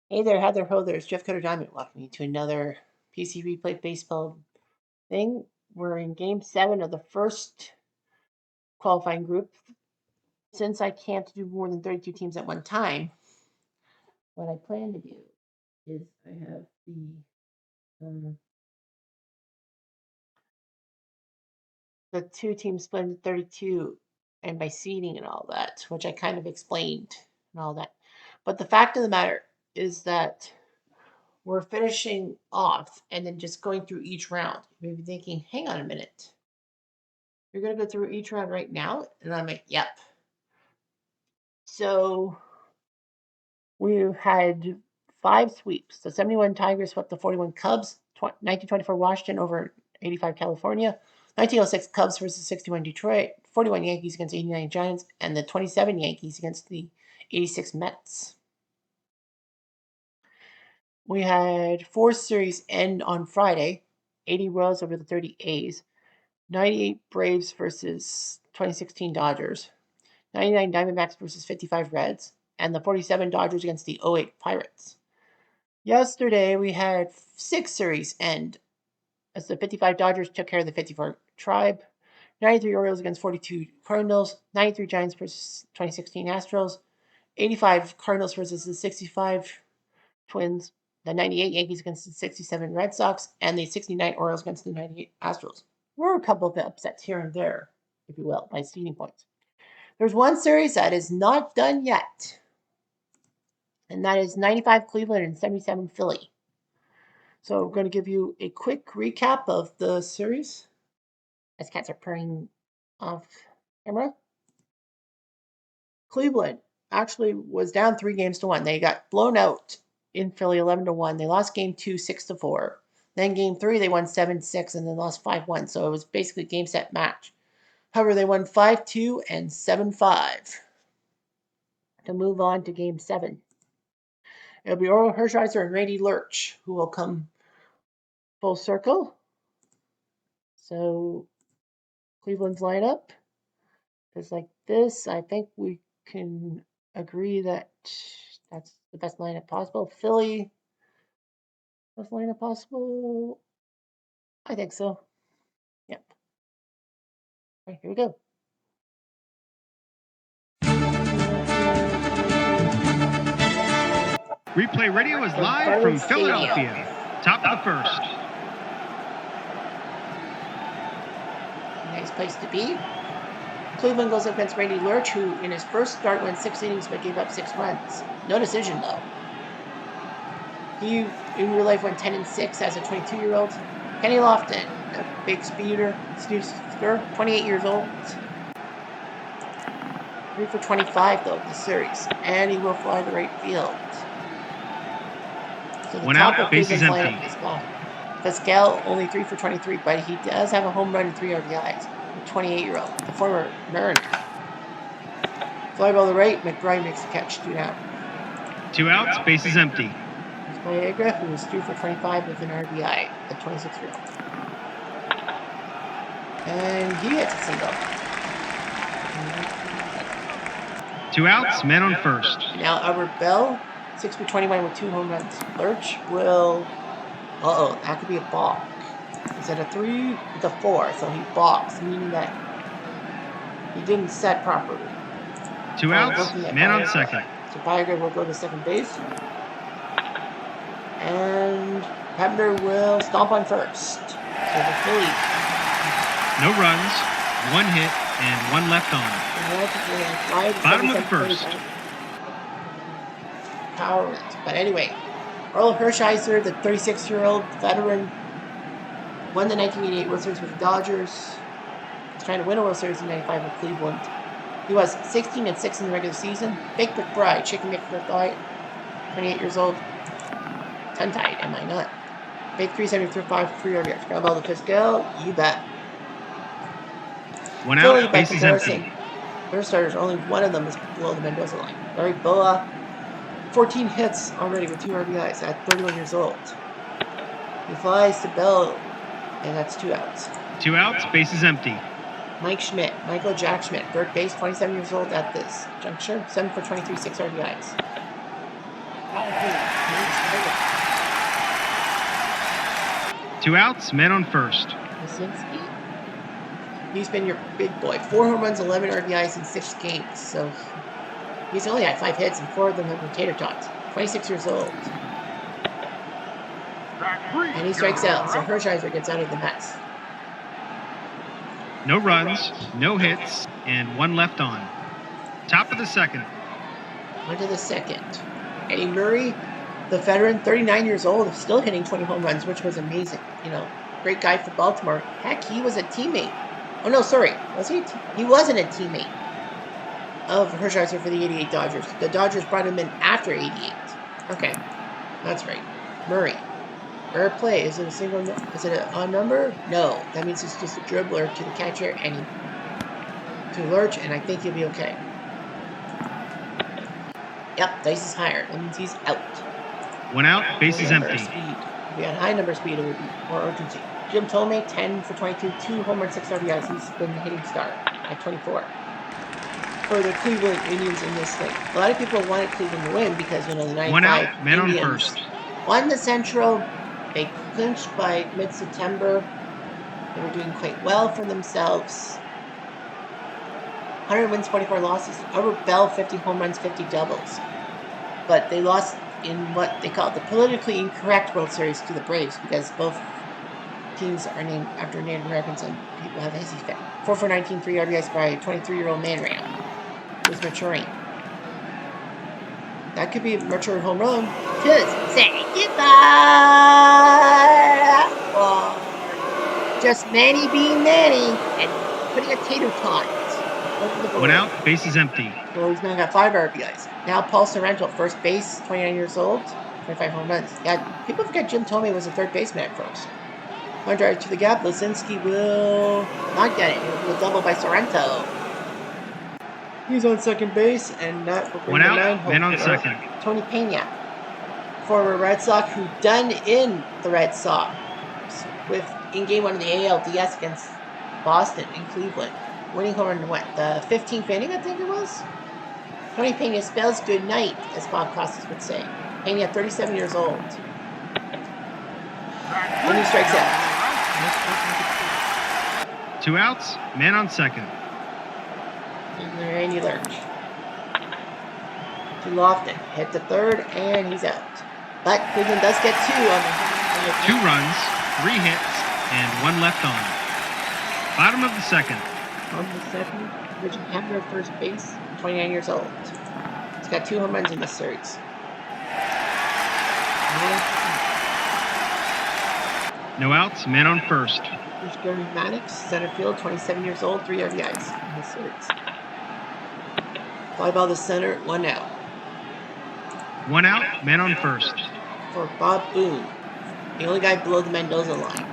Hey there, Heather Ho, there's Jeff Cutter Diamond. Welcome you to another PC Replay Baseball thing. We're in Game 7 of the first qualifying group. Since I can't do more than 32 teams at one time, what I plan to do is I have the two teams split into 32 and by seeding and all that, which I kind of explained and all that. But the fact of the matter is that we're finishing off and then just going through each round. You may be thinking, hang on a minute. You're going to go through each round right now? And I'm like, yep. So we had 5 sweeps. The 71 Tigers swept the 41 Cubs, 1924 Washington over 85 California, 1906 Cubs versus 61 Detroit, 41 Yankees against 89 Giants, and the 27 Yankees against the 86 Mets. We had 4 series end on Friday, 80 Royals over the 30 A's, 98 Braves versus 2016 Dodgers, 99 Diamondbacks versus 55 Reds, and the 47 Dodgers against the 08 Pirates. Yesterday, we had 6 series end as the 55 Dodgers took care of the 54 Tribe, 93 Orioles against 42 Cardinals, 93 Giants versus 2016 Astros, 85 Cardinals versus the 65 Twins, the 98 Yankees against the 67 Red Sox, and the 69 Orioles against the 98 Astros. There were a couple of upsets here and there, if you will, by seeding points. There's one series that is not done yet, and that is 95 Cleveland and 77 Philly. So we're going to give you a quick recap of the series as cats are purring off camera. Cleveland actually was down 3-1. They got blown out in Philly 11-1. They lost game 2 6-4. Then game 3 they won 7-6 and then lost 5-1. So it was basically a game set match. However, they won 5-2 and 7-5 to move on to game 7. It'll be Orel Hershiser and Randy Lurch who will come full circle. So Cleveland's lineup is like this. I think we can agree that that's the best lineup possible. Philly, best lineup possible? I think so. Yep. All right, here we go. Replay Radio is live from Philadelphia. Top of the first. Nice place to be. Cleveland goes up against Randy Lurch, who in his first start went 6 innings but gave up 6 runs. No decision, though. He, in real life, went 10-6 as a 22-year-old. Kenny Lofton, a big speeder, 28 years old. 3 for 25, though, in the series. And he will fly to right field. So the One top out, of base is Cleveland's empty. lineup is Pascal, only 3 for 23, but he does have a home run and 3 RBIs. The 28-year-old, the former Mariner. Fly ball to the right, McBride makes the catch, 2 down. 2 outs, base is empty. Here's Viagra, who is 2 for 25 with an RBI, the 26-year-old. And he hits a single. 2 outs, man on first. Now Albert Bell, 6 for 21 with 2 home runs. Lurch will... that could be a balk. Is it a 3? It's a 4, so he balks, meaning that he didn't set properly. 2 outs, man on second. So Viagra will go to second base. And Hebner will stomp on first. So the Phillies. No runs, 1 hit, and 1 left on. Bottom of the first. Power. But anyway, Orel Hershiser, the 36-year-old veteran, won the 1988 World Series with the Dodgers. He's trying to win a World Series in 95 with Cleveland. He was 16-6 in the regular season. Big McBride, Chicken McBride, 28 years old. Tongue-tied, am I not? Big 375 for 3 RBIs. Ground ball to Pascal, you bet. 1 out, base is empty. Their starters, only one of them is below the Mendoza line. Larry Boa, 14 hits already with 2 RBIs at 31 years old. He flies to Bell, and that's 2 outs. 2 outs, base is empty. Mike Schmidt, Michael Jack Schmidt, third base, 27 years old at this juncture, 7 for 23, 6 RBIs. Two outs, men on first. Masinski? He's been your big boy. 4 home runs, 11 RBIs in 6 games. So he's only had 5 hits, and 4 of them have been tater tots. 26 years old. And he strikes out, so Hershiser gets out of the mess. No runs, no hits, and 1 left on. Top of the second. On to the second. Eddie Murray, the veteran, 39 years old, still hitting 20 home runs, which was amazing. You know, great guy for Baltimore. Heck, he was a teammate. Oh, no, sorry. Was he? He wasn't a teammate of Hershiser for the 88 Dodgers. The Dodgers brought him in after 88. Okay, that's right. Murray. Fair play. Is it a single? Is it an odd number? No. That means it's just a dribbler to the catcher and to Lurch, and I think he'll be okay. Yep, dice is higher. That means he's out. 1 out, base is empty. Speed. If we had high number speed, it would be more urgency. Jim Thome, 10 for 22, 2 home runs, 6 RBIs. He's been the hitting star at 24. For the Cleveland Indians in this thing. A lot of people wanted Cleveland to win because, you know, the 95 1 out, man Indians on first. won the Central. They clinched by mid-September. They were doing quite well for themselves. 100 wins, 44 losses. Albert Bell, 50 home runs, 50 doubles. But they lost in what they call the politically incorrect World Series to the Braves because both teams are named after Native Americans and people have a hissy fit. 4 for 19, 3 RBIs by a 23-year-old man ran. Who's maturing. That could be a mature home run. Just say goodbye. Or just Manny being Manny and putting a tater tot. 1 out, base is empty. So he's now got 5 RBIs. Now Paul Sorrento, first base, 29 years old, 25 home runs. Yeah, people forget Jim Thome was a third baseman at first. One drive to the gap. Lisinski will not get it. He'll be a double by Sorrento. He's on second base, and that will bring 1 the out, 9 home. man on second. Tony Pena, former Red Sox, who done in the Red Sox in Game 1 of the ALDS against Boston and Cleveland. Winning home run in what, the 15th inning, I think it was? Tony Pena spells good night, as Bob Costas would say. Pena, 37 years old. And he strikes out. 2 outs, man on second. And Randy Lurch. To Lofton. Hit to third, and he's out. But Cleveland does get 2 on the 2 runs, 3 hits, and 1 left on. Bottom of the second. On the second, Richard Hamner, first base, 29 years old. He's got 2 home runs in this series. No outs, man on first. There's Gary Maddox, center field, 27 years old, 3 RBIs in this series. Fly ball to center, 1 out. 1 out, man on first. For Bob Boone, the only guy below the Mendoza line.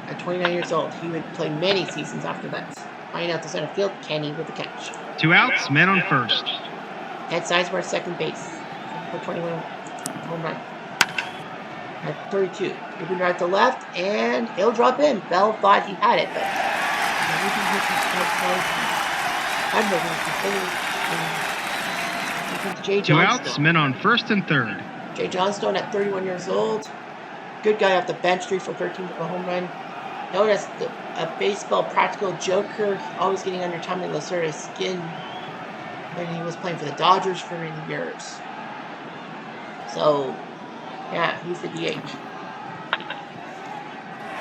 At 29 years old, he would play many seasons after that. Flying out to center field, Kenny with the catch. 2 outs, man on first. Ed Sizemore, second base, for 21 home run. At 32, moving right to left, and he'll drop in. Bell thought he had it, but Jay 2 outs, men on first and third. Jay Johnstone at 31 years old. Good guy off the bench, 3 for 13 for a home run. Known as a baseball practical joker, always getting under Tommy Lacerda's skin when he was playing for the Dodgers for many years. So, yeah, he's the DH.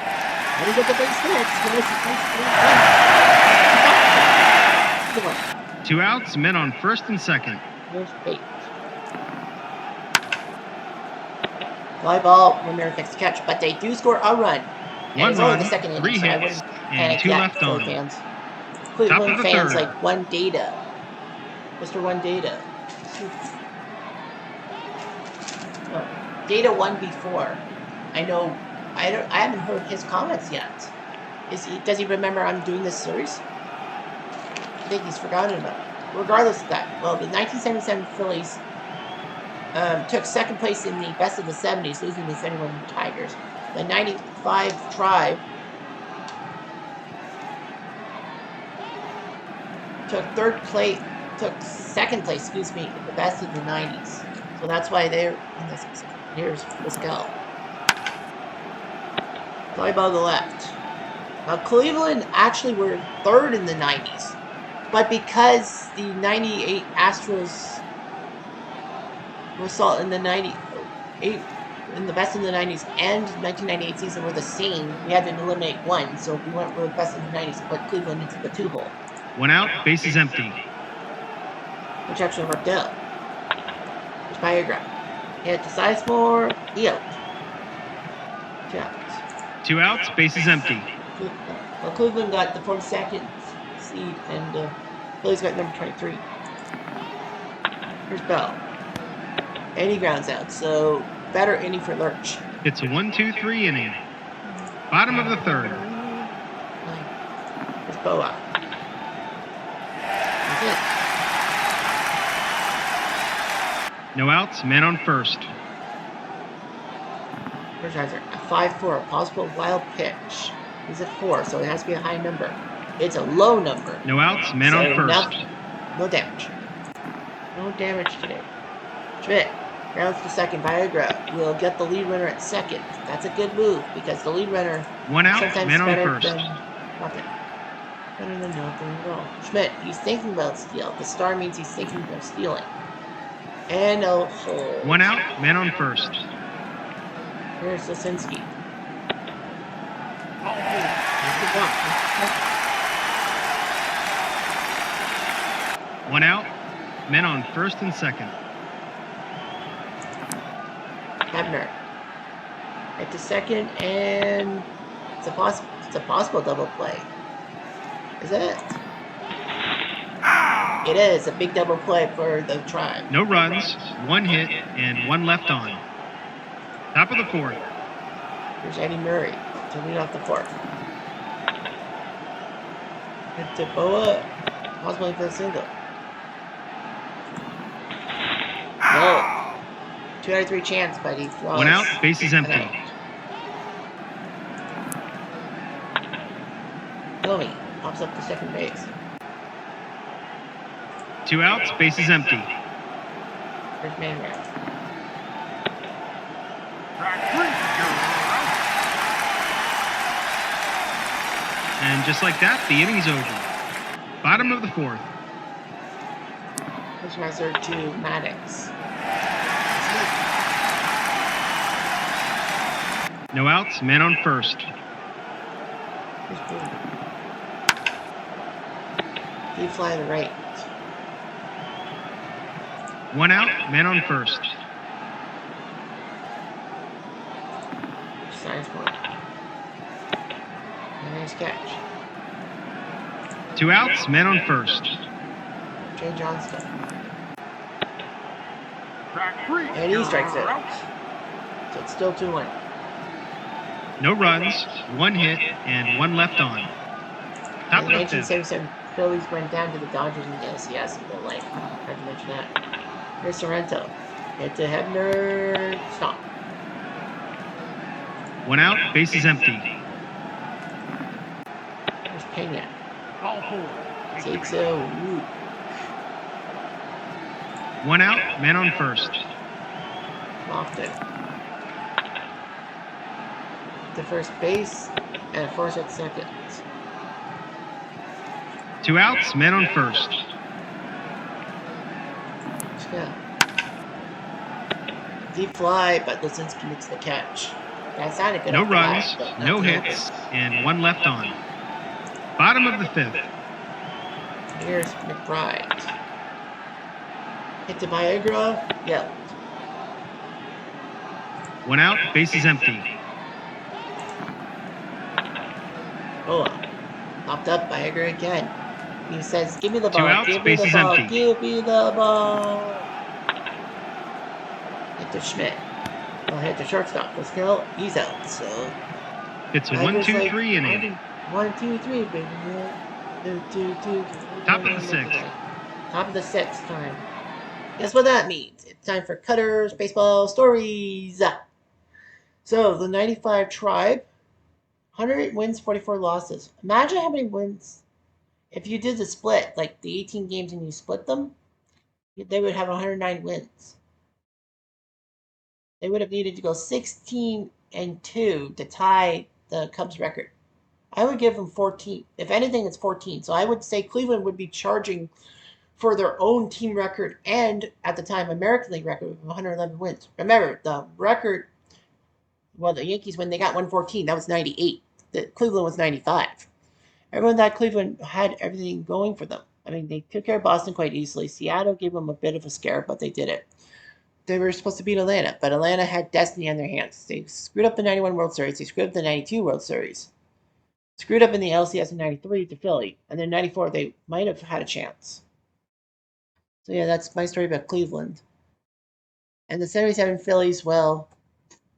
How do you get the base hits? 2 outs, men on first and second. Here's bait. Fly ball, Romero makes the catch, but they do score a run. 1 run, the second inning, 3 so I hits, wouldn't and panic 2 yet, left on. Fans. Top Cleveland of the fans third. like One Data. Mr. One Data. Oh, Data won before. I know. I haven't heard his comments yet. Does he remember I'm doing this series? I think he's forgotten about it. Regardless of that, well, the 1977 Phillies took second place in the best of the 70s, losing to the 71 Tigers. The 95 Tribe took second place, in the best of the 90s. So that's why they're in this. Here's Pascal. Fly ball to the left. Now, Cleveland actually were third in the 90s. But because the 98 Astros were saw in the 98 in the best in the 90s and 1998 season were the same, we had to eliminate one. So we went with best in the 90s and put Cleveland into the 2 hole. 1 out, bases empty. Which actually worked out. There's Viagra. Hit to Sizemore, he out. 2 outs. 2 outs, bases empty. Well, Cleveland got the 42nd seed, and Phillies got number 23. Here's Bell. And he grounds out, so better inning for Lurch. It's a 1-2-3 inning. Bottom of the 3rd. Here's Boa. That's it. No outs, men on first. Here's Reiser. A 5-4, possible wild pitch. He's at 4, so it has to be a high number. It's a low number. No outs, men on first. No damage. No damage today. Schmidt grounds to second. Viagra will get the lead runner at second. That's a good move because the lead runner 1 out, sometimes men on better first. than nothing. Better than nothing at all. Schmidt, he's thinking about steal. The star means he's thinking of stealing. And a hole. 1 out, men on first. Here's Lisinski. 1 out, men on first and second. Hebner. Right to second, and it's a possible double play. Is it? It is a big double play for the Tribe. No runs, 1 hit, and 1 left on. Top of the 4th. Here's Eddie Murray to lead off the 4th. Hit to Boa, possibly for a single. No. 2 out of 3 chance, but he flaws. 1 out, bases empty. Tommy pops up to second base. 2 outs, bases empty. Here's Manman. And just like that, the inning's over. Bottom of the 4th. Here's Reiser to Maddox. No outs, men on first. Here's Boone. Deep fly to the right. 1 out, men on first. Sizemore. Nice catch. 2 outs, men on first. Jay Johnston. And he strikes out. So it's still 2-1. No runs, 1 hit, and 1 left on. Top In of the 5th. 1977, Phillies went down to the Dodgers in the LCS in their life. I had to mention that. Here's Sorrento. Hit to Hebner. Stop. 1 out, bases empty. There's Pena. Takes a whoop. 1 out, men on first. Lofton. To first base and force at second. 2 outs, men on first. Let's go. Deep fly, but Lisinski makes the catch. That sounded good. No off the runs, bat, no hits, and 1 left on. Bottom of the 5th. Here's McBride. Hit to Viagra. Yep. 1 out, bases empty. Oh, popped up Viagra again. He says, "Give me the 2 ball. outs, Give me the bases ball. empty. Give me the ball." Hit to Schmidt. Well, hit to shortstop. Let's go. He's out. So It's a Viagra's 1-2-3 inning. 1, 2, 3, baby. 2, 2, 2. Top of the 6th. Top of the 6th time. Guess what that means? It's time for Cutter's Baseball Stories. So, the 95 Tribe, 100 wins, 44 losses. Imagine how many wins. If you did the split, like the 18 games and you split them, they would have 109 wins. They would have needed to go 16-2 to tie the Cubs record. I would give them 14. If anything, it's 14. So I would say Cleveland would be charging for their own team record and, at the time, American League record of 111 wins. Remember, the record, well, the Yankees, when they got 114, that was 98. Cleveland was 95. Everyone thought Cleveland had everything going for them. I mean, they took care of Boston quite easily. Seattle gave them a bit of a scare, but they did it. They were supposed to beat Atlanta, but Atlanta had destiny on their hands. They screwed up the 91 World Series. They screwed up the 92 World Series. Screwed up in the LCS in 93 to Philly. And then 94, they might have had a chance. So yeah, that's my story about Cleveland. And the 77 Phillies, well,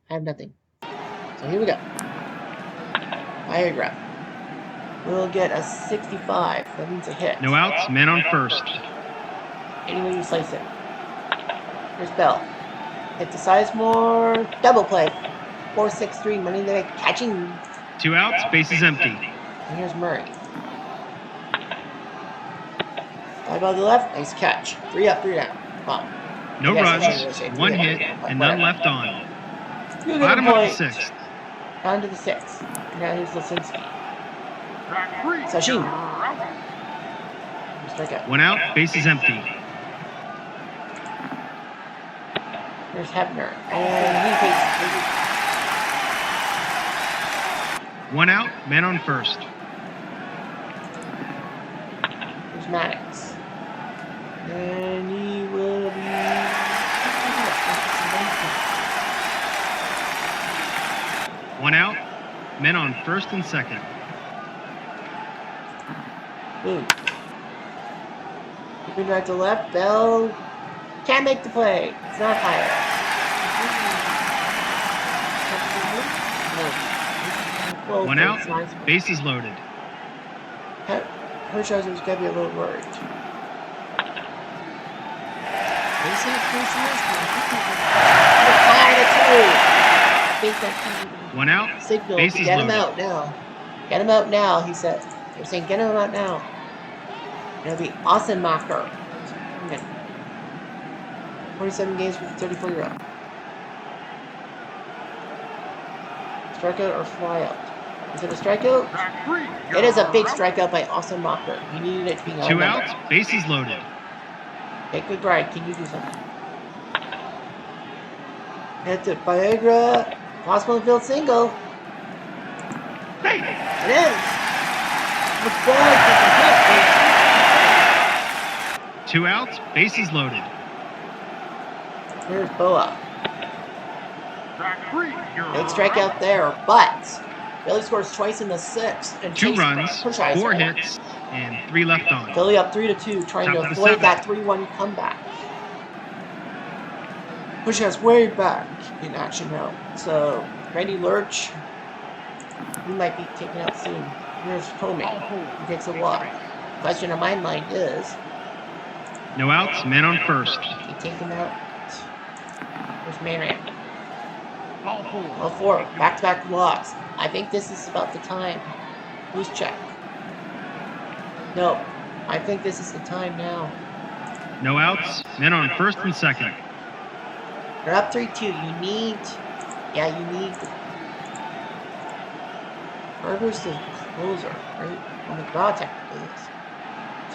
I have nothing. So here we go. Viagra. We'll get a 65. That means a hit. No outs, men on first. Any way you slice it. Here's Bell. Hit to Sizemore. Double play. 4-6-3. Money in the bank. Catching. 2 outs, bases empty. And here's Murray. Fly ball to the left. Nice catch. 3 up, 3 down. Wow. No runs, 1 hit, and none left on. Bottom of the 6th. Down to the 6th. Now here's Lisinski. Sashin. Strikeout. 1 out, bases empty. Here's Hebner. And he takes 1 out, men on first. Here's Maddox. And he will be. 1 out, men on first and second. Boom. Moving right to left. Bell can't make the play. It's not higher. No. 1 out, bases loaded. Hershiser's got to be a little worried. 1 out, Signal. bases Get loaded. him out now. Get him out now, he said. They're saying get him out now. It'll be Ossenmacher. 47 games with the 34-year-old. Strikeout or flyout? Is it a strikeout? It is a big strikeout by Ossenmacher. He needed it to be 2 outs, bases loaded. Okay, good ride. Can you do something? Hit to Viagra. Possible infield single. It is. McBride gets a hit. 2 outs, bases loaded. Here's Boa. Big strikeout there, but Philly scores twice in the 6th. And 2 runs, 4 hits, and 3 left on. Philly up 3-2, trying Top to of the avoid 7th. that 3-1 comeback. Push us way back in action now. So, Randy Lurch, he might be taken out soon. Here's Tomei. He takes a walk. Question on my mind is, No outs, men on first. he take him out? Here's Manran. All 4. Back-to-back walks. I think this is about the time. Who's check? No. I think this is the time now. No outs, men on first and second. They're up 3-2. You need... Yeah, you need... Garber's the closer, right? Well, McGraw technically is.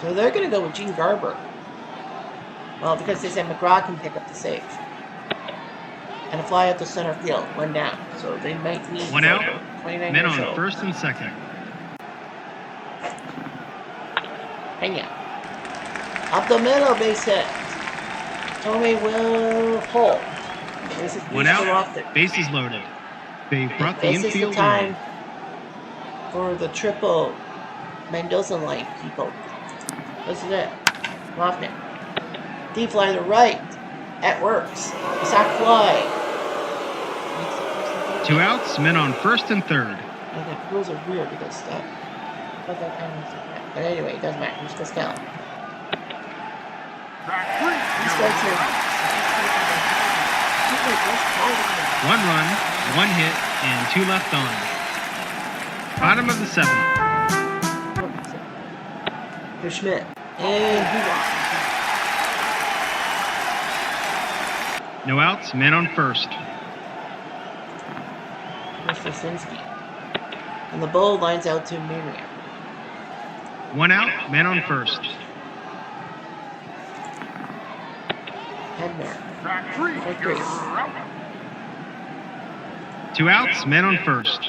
So they're going to go with Gene Garber. Well, because they said McGraw can pick up the save. And a fly out to center field. 1 down. So they might need... 1 out, 29 men or on so. first and second. Pena. Up the middle, base hit. Tomei will hold. 1 out, bases loaded. They brought the This is the infield time in. for the triple Mendoza line, people. This is it. Lofton. Deep fly to the right. That works. Sack fly. 2 outs, men on first and third. And the rules are weird because that. But that kind of. But anyway, it doesn't matter. He's Pascal. He strikes here. 1 run, 1 hit, and 2 left on. Bottom of the 7th. Here's Schmidt. And he walks. No outs, men on first. Lisinski. And the bull lines out to Miriam. 1 out, man on first. Hebner. Track 3, Victory. you're out. 2 outs, man on first.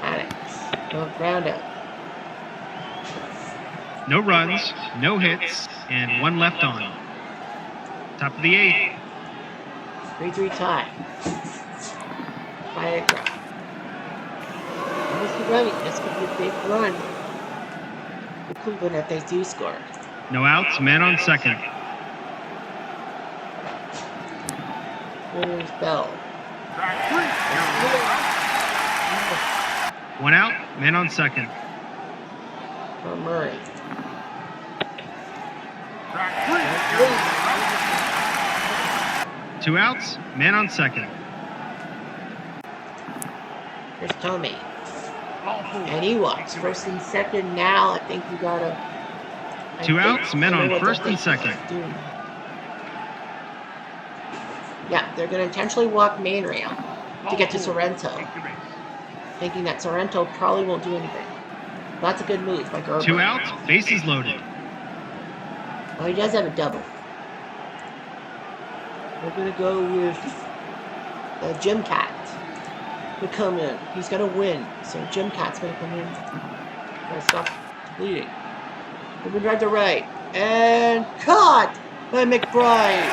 Alex. Ground out. No runs, no hits, and 1 left on. Top of the 8th. 3-3 tie. Viagra. This is running. This could be a big run for Cleveland if they do score. No outs, man on second. Here's Bell. Track 3, you're out. 1 out, man on second. For Murray. Track 3, you're out. 2 outs, man on second. Here's Tommy. Ball 4. And he walks. First and second now. I think we gotta. 2 outs, men on first and second. Yeah, they're gonna intentionally walk Manriel to get to Sorrento, Take your base. thinking that Sorrento probably won't do anything. That's a good move by Gerber. 2 outs, bases loaded. Oh, he does have a double. We're gonna go with Jim Cat to come in. He's gonna win, so Jim Cat's gonna come in. Gotta stop bleeding. Moving right to right, and caught by McBride.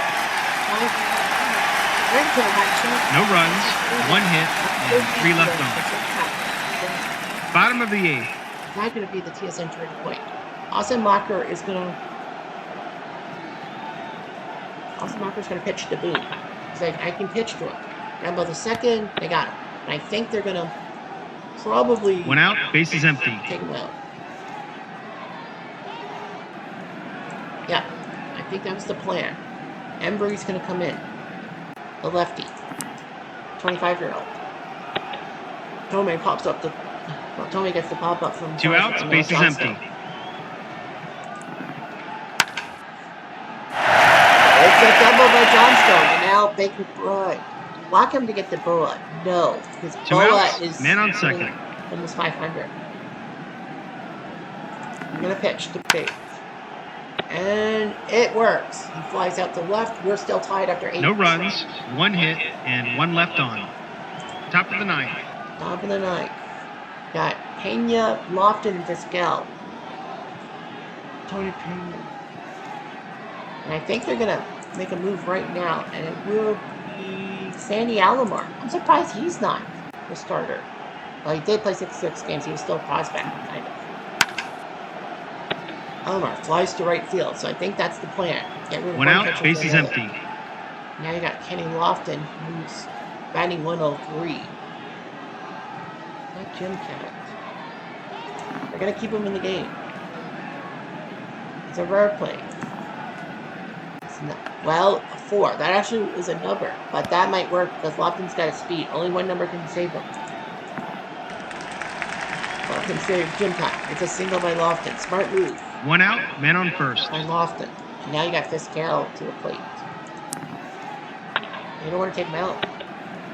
No runs, 1 hit, and 3 left on. Bottom of the 8th. Not gonna be the TSN turning point. Austin Mocker is gonna pitch to Boone. He's like, I can pitch to him. Down by the second, they got him. And I think they're gonna probably 1 out, bases empty. take him out. Yeah, I think that was the plan. Embry's gonna come in. The lefty. 25-year-old. Tomei pops up Tomei gets the pop up from 2 outs, bases empty. It's a double by Johnstone, and now Baker Broad. Walk him to get the Boa. No, because 2 Boa outs, is man on second. almost 500. I'm gonna pitch to Bates. And it works. He flies out to left. We're still tied after 8. No runs, 1 hit, and 1 left on. Top of the 9th. Top of the 9th. Got Pena, Lofton, and Vizquel. Tony Pena. And I think they're gonna make a move right now, and it will be Sandy Alomar. I'm surprised he's not the starter. Well, he did play 66 games. He was still a prospect, kind of. Alomar flies to right field, so I think that's the plan. Get rid of 1 out, pitcher bases for the other. empty. Now you got Kenny Lofton, who's batting 103. Not Jim Cat. They're gonna keep him in the game. It's a rare play. It's not, well, a 4. That actually is a number, but that might work because Lofton's got a speed. Only one number can save him. Well, can save Jim Cat. It's a single by Lofton. Smart move 1 out, man on first. by Lofton. And now you got Vizquel to the plate. You don't want to take him out.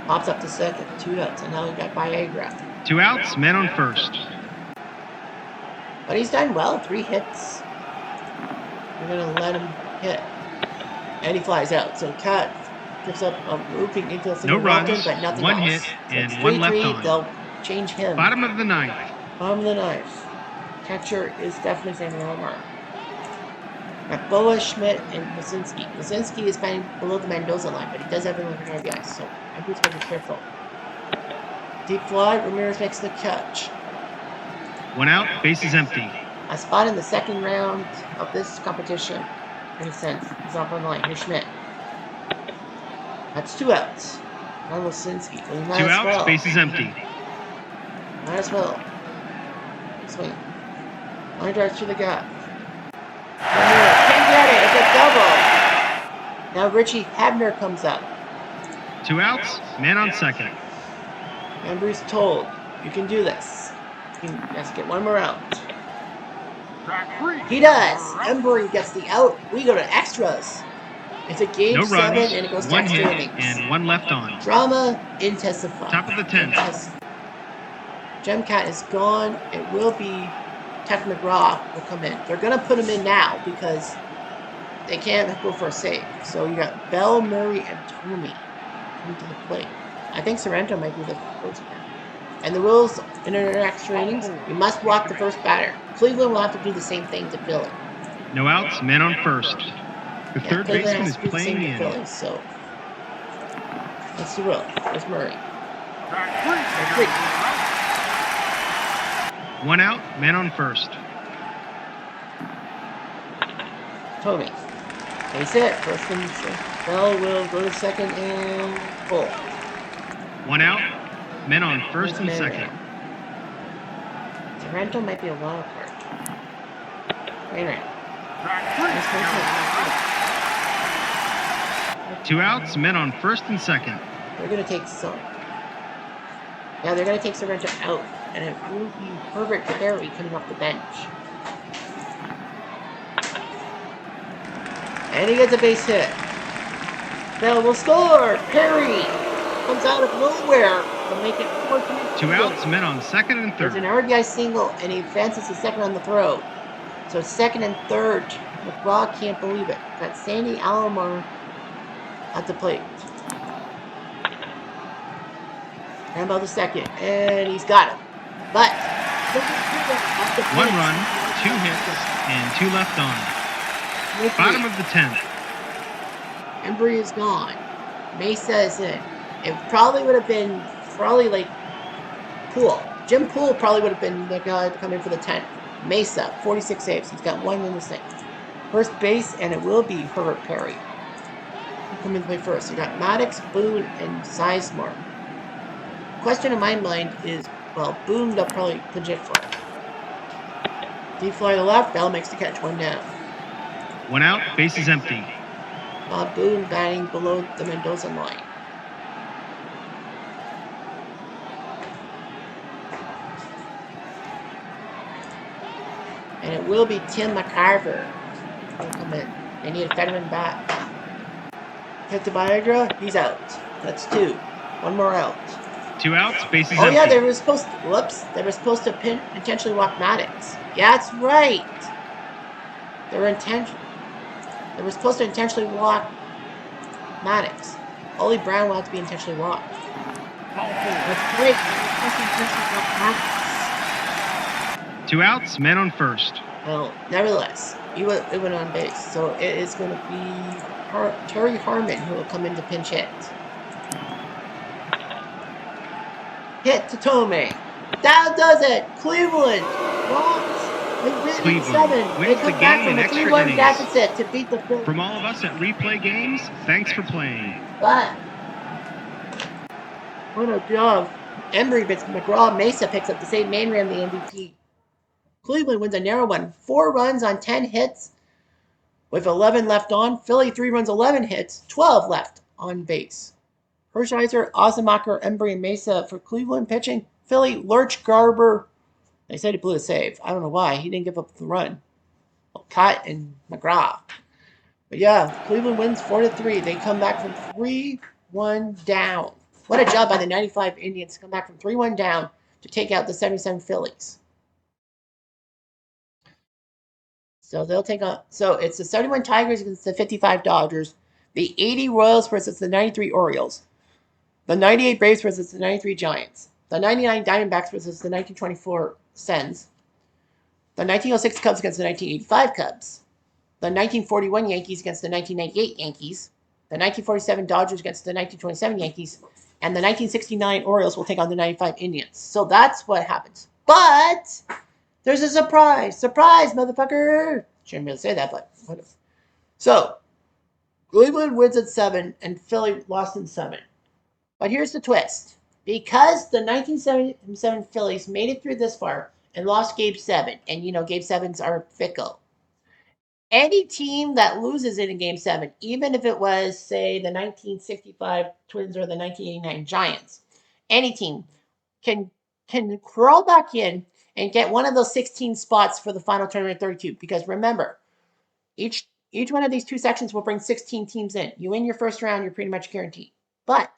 Pops up to second. 2 outs. And now you got Viagra. 2 outs, man on first. But he's done well. 3 hits. We're going to let him hit. And he flies out. So Cat gives up a looping into a single No runs, Lofton, but nothing 1 else. hit, So and it's 1 left 3-3. on. They'll change him. Bottom of the 9th. Bottom of the 9th. Catcher is definitely Sammy Alomar. Got Boa, Schmidt, and Wasinski. Wasinski is batting below the Mendoza line, but he does have 11 RBIs, so I'm just going to be careful. Deep fly, Ramirez makes the catch. 1 out, bases empty. A spot in the second round of this competition. In a sense, he's off on the line. Here's Schmidt. That's 2 outs. Now Wasinski. 2 outs, bases empty. Might as well. Swing. Line drives through the gap. Can't get it. It's a double. Now Richie Hebner comes up. 2 outs, man on second. Embry's told, you can do this. You can just get one more out. Track 3. He does. Embry gets the out. We go to extras. It's a game No 7 runs, and it goes to one extra hit, innings. and one left on. Drama intensified. Top of the 10th. Gemcat is gone. It will be Tech McGraw will come in. They're going to put him in now because they can't go for a save. So you got Bell, Murray, and Tourney coming to the plate. I think Sorrento might be the first man. And the rules in extra innings, you must walk the first batter. Cleveland will have to do the same thing to Philly. No outs, men on first. The third Cleveland baseman has is to do the playing same the to inning. Philly, so that's the rule. There's Murray. Strike Three. One out, men on first. Toby. Base hit. First and Bell will go to second and pull. One out, men on first and second. Sorrento might be a wild card. Wainwright. Two outs, men on first and second. They're going to take some. Yeah, they're going to take Sorrento out, and it will be Herbert Perry coming off the bench. And he gets a base hit. Bell will score. Perry comes out of nowhere to make it 4-3. Two outs, men on second and There's third. an RBI single, and he advances to second on the throw. So second and third. McGraw can't believe it. Got Sandy Alomar at the plate. And about the second, and he's got it. But one run, 2 hits, and 2 left on. Bottom of the 10th. Embry is gone. Mesa is in. It probably would have been like Poole. Jim Poole probably would have been the guy to come in for the 10th. Mesa, 46 saves. He's got 1 in the sink. First base, and it will be Herbert Perry. He'll come in to play first. You got Maddox, Boone, and Sizemore. Question in my mind is, well, Boone will probably pinch it for it. Deep fly to left, Bell makes the catch, 1 down. 1 out, base is empty. Boone batting below the Mendoza line. And it will be Tim McCarver will come in. They need a veteran bat. Hit the Viagra, he's out. That's 2. 1 more out. 2 outs, base is empty. Oh yeah, they were supposed to intentionally walk Maddox. Yeah, that's right. They were supposed to intentionally walk Maddox. Ollie Brown wanted to be intentionally walked. That's great. 2 outs, men on first. Well, nevertheless, it went on base. So it is going to be Terry Harmon who will come in to pinch hit. Hit to Tomei. That does it. Cleveland walks. They win 7. They come back from a 3-1 deficit to beat the Phillies. From all of us at Replay Games, thanks for playing. But what a job. Embry beats McGraw. Mesa picks up the same man ran the MVP. Cleveland wins a narrow one. 4 runs on 10 hits with 11 left on. Philly 3 runs, 11 hits, 12 left on base. Hershiser, Osemacher, Embry, and Mesa for Cleveland pitching. Philly, Lurch, Garber. They said he blew a save. I don't know why. He didn't give up the run. Cott and McGraw. But yeah, Cleveland wins 4-3. They come back from 3-1 down. What a job by the 95 Indians to come back from 3-1 down to take out the 77 Phillies. So they'll take on. So it's the 71 Tigers against the 55 Dodgers, the 80 Royals versus the 93 Orioles, the 98 Braves versus the 93 Giants, the 99 Diamondbacks versus the 1924 Sens, the 1906 Cubs against the 1985 Cubs, the 1941 Yankees against the 1998 Yankees, the 1947 Dodgers against the 1927 Yankees, and the 1969 Orioles will take on the 95 Indians. So that's what happens. But there's a surprise. Surprise, motherfucker. Shouldn't really say that, but whatever. So, Cleveland wins at 7, and Philly lost in 7. But here's the twist. Because the 1977 Phillies made it through this far and lost Game 7, and you know Game 7s are fickle. Any team that loses it in Game 7, even if it was, say, the 1965 Twins or the 1989 Giants, any team can crawl back in and get one of those 16 spots for the final tournament 32. Because remember, each Each one of these two sections will bring 16 teams in. You win your first round, you're pretty much guaranteed. But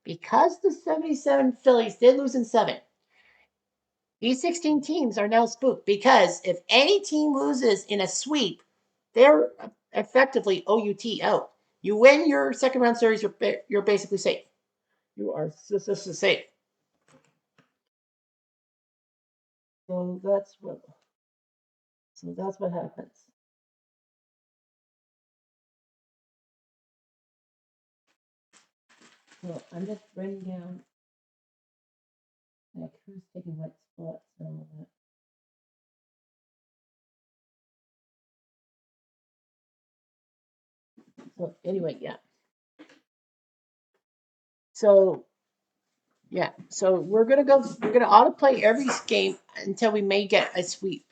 because the 77 Phillies did lose in 7, these 16 teams are now spooked because if any team loses in a sweep, they're effectively OUT out. You win your second round series, you're basically safe. You are just safe. So that's what happens. So I'm just writing down like who's taking what spots and all that. So anyway, yeah. So yeah, so we're gonna autoplay every game until we may get a sweep.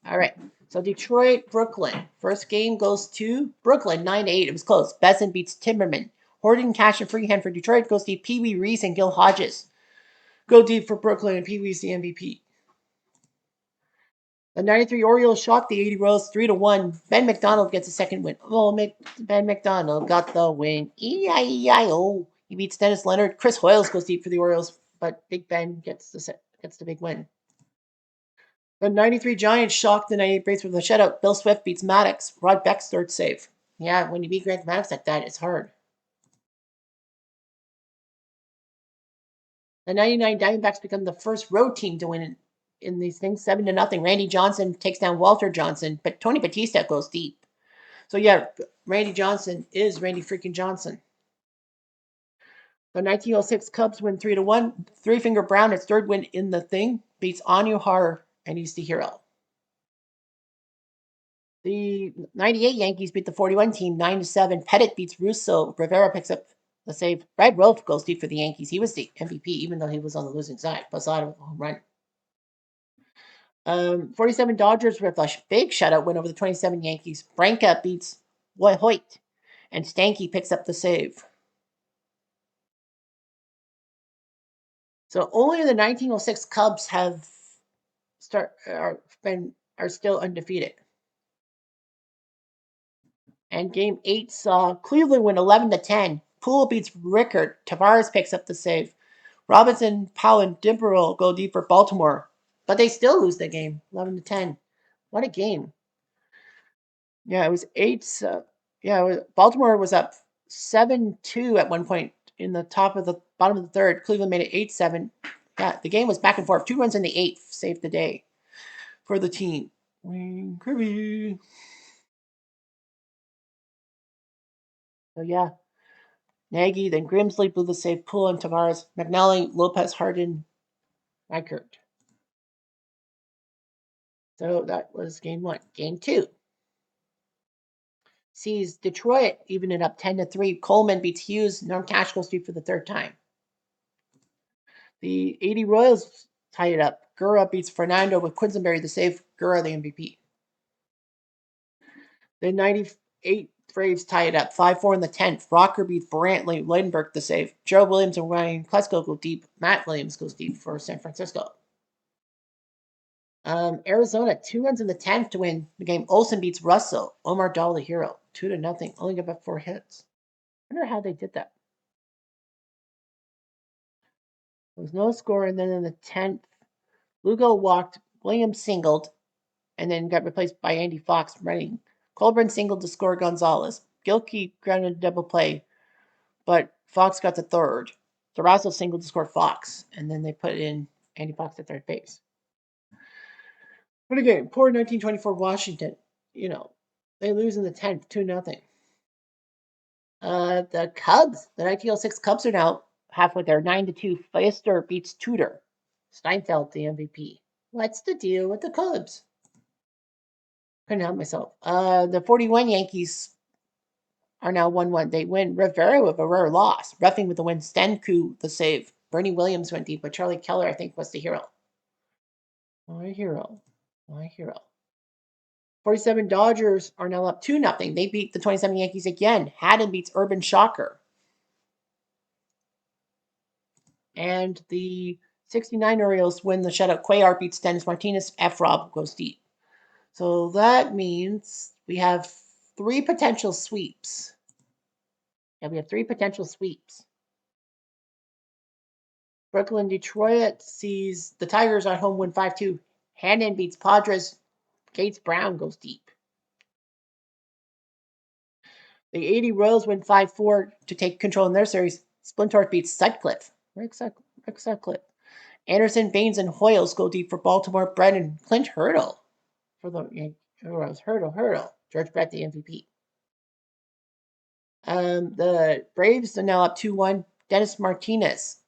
All right. So Detroit, Brooklyn. First game goes to Brooklyn, 9-8. It was close. Besson beats Timmerman. Horton, Cash, and Freehand for Detroit goes deep. Pee Wee Reese and Gil Hodges go deep for Brooklyn, and Pee Wee's the MVP. The 93 Orioles shocked the 80 Royals 3-1. Ben McDonald gets a second win. Oh, Ben McDonald got the win. E-I-E-I-O. He beats Dennis Leonard. Chris Hoyles goes deep for the Orioles, but Big Ben gets the big win. The 93 Giants shocked the 98 Braves with a shutout. Bill Swift beats Maddox. Rod Beck's third save. Yeah, when you beat Grant Maddox like that, it's hard. The 99 Diamondbacks become the first road team to win in these things, 7-0. Randy Johnson takes down Walter Johnson, but Tony Batista goes deep. So yeah, Randy Johnson is Randy freaking Johnson. The 1906 Cubs win 3-1. Three Finger Brown, its third win in the thing, beats Andujar, and he's the hero. The 98 Yankees beat the 41 team 9-7. Pettit beats Russo. Rivera picks up the save. Brad Rolfe goes deep for the Yankees. He was the MVP, even though he was on the losing side. Posada home run. 47 Dodgers with a big shutout win over the 27 Yankees. Branca beats Hoyt, and Stanky picks up the save. So only the 1906 Cubs are still undefeated. And game 8 saw Cleveland win 11-10. Poole beats Rickard. Tavares picks up the save. Robinson, Powell, and Dimperl go deep for Baltimore, but they still lose the game, 11-10. What a game! Yeah, it was 8. Baltimore was up 7-2 at one point in the bottom of the third. Cleveland made it 8-7. Yeah, the game was back and forth. 2 runs in the 8th saved the day for the team. Wayne Kirby. So yeah, Nagy, then Grimsley blew the save. Poole and Tavares, McNally, Lopez, Harden, Reichert. So that was game 1. Game 2 sees Detroit even it up 10-3. Coleman beats Hughes. Norm Cash goes deep for the third time. The 80 Royals tie it up. Gura beats Fernando with Quisenberry the save. Gura the MVP. The 98 Braves tie it up 5-4 in the 10th. Rocker beats Brantley. Leidenberg the save. Joe Williams and Ryan Klesko go deep. Matt Williams goes deep for San Francisco. Arizona 2 runs in the 10th to win the game. Olsen beats Russell. Omar Dahl the hero 2-0. Only give up 4 hits. I wonder how they did that. There was no score, and then in the 10th, Lugo walked. Williams singled, and then got replaced by Andy Fox running. Colburn singled to score Gonzalez. Gilkey grounded a double play, but Fox got to third. Durazo singled to score Fox, and then they put in Andy Fox at third base. But again, poor 1924 Washington. They lose in the 10th, 2-0. The Cubs, the 1906 Cubs are now halfway there, 9-2. Pfister beats Tudor. Steinfeld, the MVP. What's the deal with the Cubs? Couldn't help myself. The 41 Yankees are now 1-1. They win. Rivera with a rare loss. Roughing with the win. Stenku the save. Bernie Williams went deep, but Charlie Keller, I think, was the hero. My hero. 47 Dodgers are now up 2-0. They beat the 27 Yankees again. Haddon beats Urban Shocker. And the 69 Orioles win the shutout. Cuellar beats Dennis Martinez. F. Rob goes deep. So that means we have 3 potential sweeps. Yeah, we have 3 potential sweeps. Brooklyn, Detroit sees the Tigers at home win 5-2. Hannon beats Padres. Gates Brown goes deep. The 80 Royals win 5-4 to take control in their series. Splinter beats Sutcliffe. Rick Sutcliffe. Anderson, Baines, and Hoyles go deep for Baltimore. Brett and Clint Hurdle for the Royals. Hurdle. George Brett, the MVP. The Braves are now up 2-1. Dennis Martinez.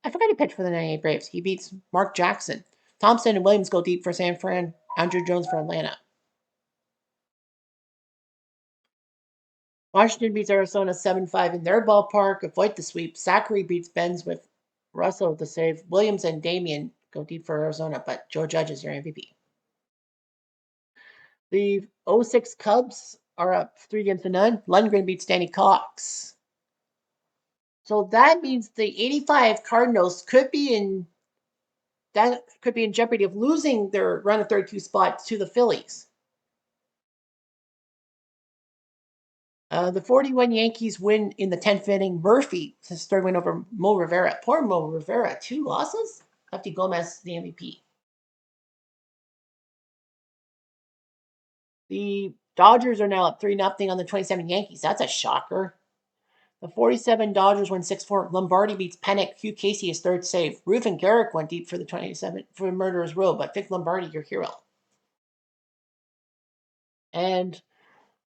I forgot he pitched for the 98 Braves. He beats Mark Jackson. Thompson and Williams go deep for San Fran. Andrew Jones for Atlanta. Washington beats Arizona 7-5 in their ballpark. Avoid the sweep. Zachary beats Benz with Russell to save. Williams and Damian go deep for Arizona, but Joe Judge is your MVP. The 06 Cubs are up 3-0. Lundgren beats Danny Cox. So that means the 85 Cardinals could be in jeopardy of losing their run of 32 spot to the Phillies. The 41 Yankees win in the 10th inning. Murphy, his third win over Mo Rivera. Poor Mo Rivera, 2 losses? Lefty Gomez, the MVP. The Dodgers are now up 3-0 on the 27 Yankees. That's a shocker. The 47 Dodgers win 6-4. Lombardi beats Pennick. Hugh Casey his third save. Roof and Garrick went deep for the 27 for Murderer's Row, but Vic Lombardi, your hero. And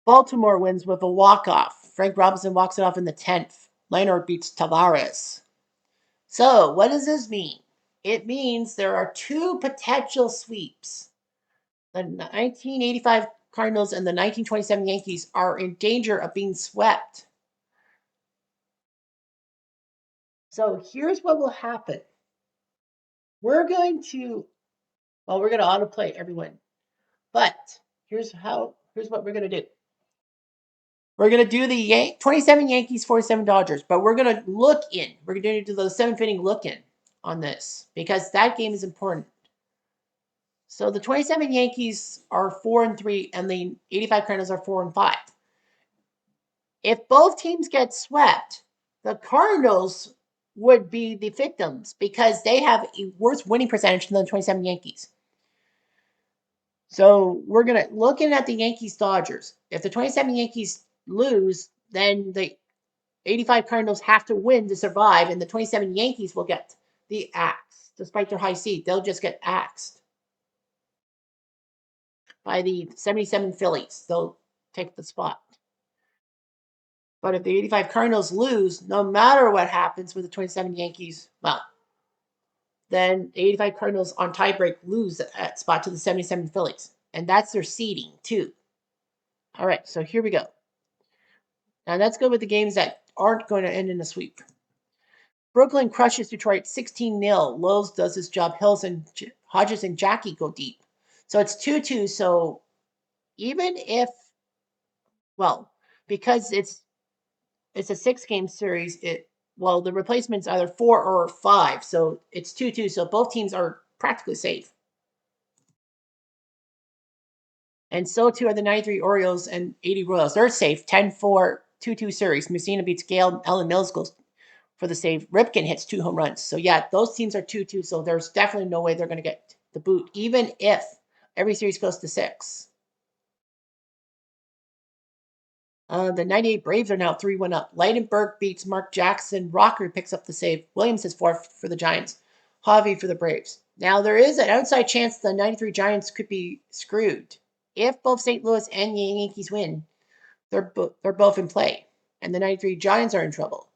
Baltimore wins with a walk-off. Frank Robinson walks it off in the 10th. Leonard beats Tavares. So, what does this mean? It means there are 2 potential sweeps. The 1985 Cardinals and the 1927 Yankees are in danger of being swept. So, here's what will happen. We're going to autoplay everyone. But here's what we're going to do. We're going to do the 27 Yankees, 47 Dodgers, but we're going to look in. We're going to do the 7th inning look in on this because that game is important. So the 27 Yankees are 4-3 and the 85 Cardinals are 4-5. If both teams get swept, the Cardinals would be the victims because they have a worse winning percentage than the 27 Yankees. So we're going to look at the Yankees-Dodgers. If the 27 Yankees lose, then the 85 Cardinals have to win to survive, and the 27 Yankees will get the axe. Despite their high seed, they'll just get axed by the 77 Phillies. They'll take the spot. But if the 85 Cardinals lose, no matter what happens with the 27 Yankees, well, then the 85 Cardinals on tiebreak lose that spot to the 77 Phillies. And that's their seeding, too. All right, so here we go. Now let's go with the games that aren't going to end in a sweep. Brooklyn crushes Detroit 16-0. Lowe's does his job. Hills and Hodges and Jackie go deep. So it's 2-2. So even if, because it's a 6-game series, the replacement's either 4 or 5. So it's 2-2. So both teams are practically safe. And so too are the 93 Orioles and 80 Royals. They're safe. 10-4, 2-2 series. Messina beats Gale. Ellen Mills goes for the save. Ripken hits 2 home runs. So yeah, those teams are 2-2. So there's definitely no way they're going to get the boot, even if every series goes to 6. The 98 Braves are now 3-1 up. Leidenberg beats Mark Jackson. Rocker picks up the save. Williams is 4th for the Giants. Javi for the Braves. Now there is an outside chance the 93 Giants could be screwed. If both St. Louis and the Yankees win, they're both in play, and the 93 Giants are in trouble.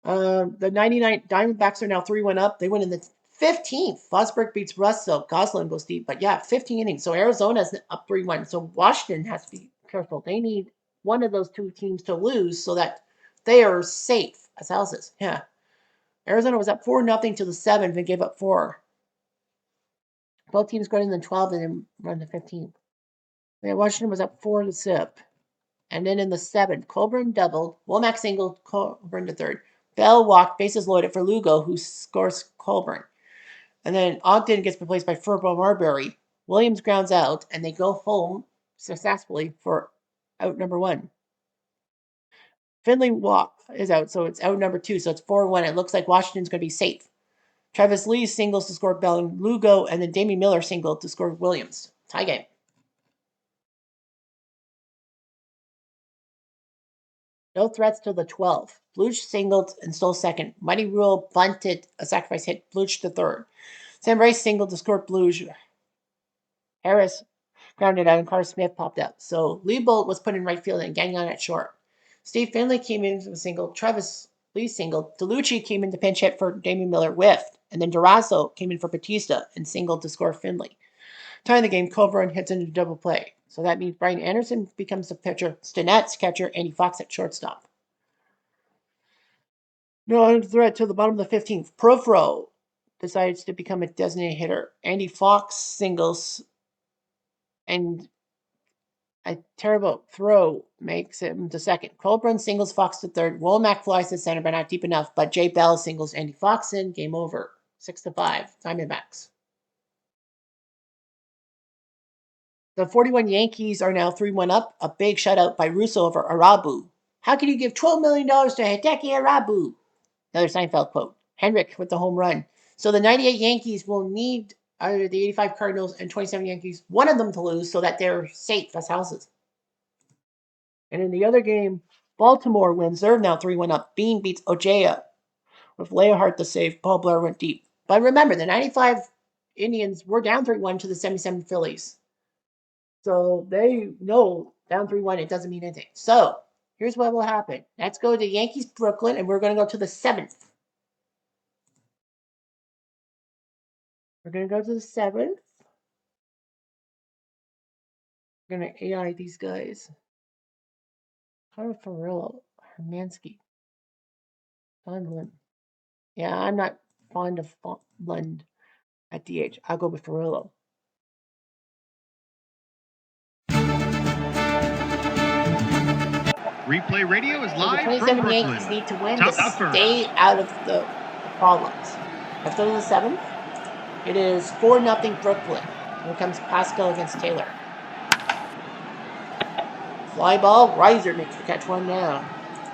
The 99 Diamondbacks are now 3-1 up. They win in the 15th. Fosberg beats Russell. Goslin goes deep, but yeah, 15 innings. So Arizona's up 3-1. So Washington has to be careful. They need one of those 2 teams to lose so that they are safe, as Hal says. Yeah. Arizona was up 4-0 to the 7th and gave up 4. Both teams going in the 12th and then run the 15th. Yeah, Washington was up 4 to zip. And then in the 7th, Colburn doubled. Womack singled Colburn to third. Bell walked, bases loaded for Lugo, who scores Colburn. And then Ogden gets replaced by Furbo Marbury. Williams grounds out, and they go home successfully for out number 1. Finley is out, so it's out number 2, so it's 4-1. It looks like Washington's going to be safe. Travis Lee singles to score Bell Lugo, and then Damian Miller single to score Williams. Tie game. No threats till the 12th. Bluch singled and stole second. Mighty Rule bunted a sacrifice hit. Bluch to third. Sam Rice singled to score Bluch. Harris grounded out and Carter Smith popped out. So Leibold was put in right field and Gagnon at short. Steve Finley came in with a single. Travis Lee singled. DeLucci came in to pinch hit for Damian Miller, whiffed. And then Durazo came in for Batista and singled to score Finley. Tying the game, Coburn hits into double play. So that means Brian Anderson becomes the pitcher, Stinnett's catcher, Andy Fox at shortstop. No threat till the bottom of the 15th. Profro decides to become a designated hitter. Andy Fox singles, and a terrible throw makes him to second. Colburn singles Fox to third. Womack flies to center, but not deep enough. But Jay Bell singles Andy Fox in. Game over. 6-5. Diamondbacks. The 41 Yankees are now 3-1 up. A big shutout by Russo over Arabu. How can you give $12 million to Hideki Arabu? Another Seinfeld quote. Hendrick with the home run. So the 98 Yankees will need either the 85 Cardinals and 27 Yankees, one of them to lose so that they're safe as houses. And in the other game, Baltimore wins. They're now 3-1 up. Bean beats Ojea with Leahart to save. Paul Blair went deep. But remember, the 95 Indians were down 3-1 to the 77 Phillies. So they know down 3-1, it doesn't mean anything. So here's what will happen. Let's go to Yankees Brooklyn, and we're going to go to the 7th. We're going to go to the 7th. We're going to AI these guys. Carter Ferrillo, Hermansky, Lund. Yeah, I'm not fond of Lund at DH. I'll go with Ferrillo. Replay Radio is live so the from 27 Brooklyn. Yankees need to win Top to first. stay out of the problems. Let's go to the 7th. It is 4-0 Brooklyn. Here comes Pascal against Taylor. Fly ball. Reiser makes the catch, 1 down.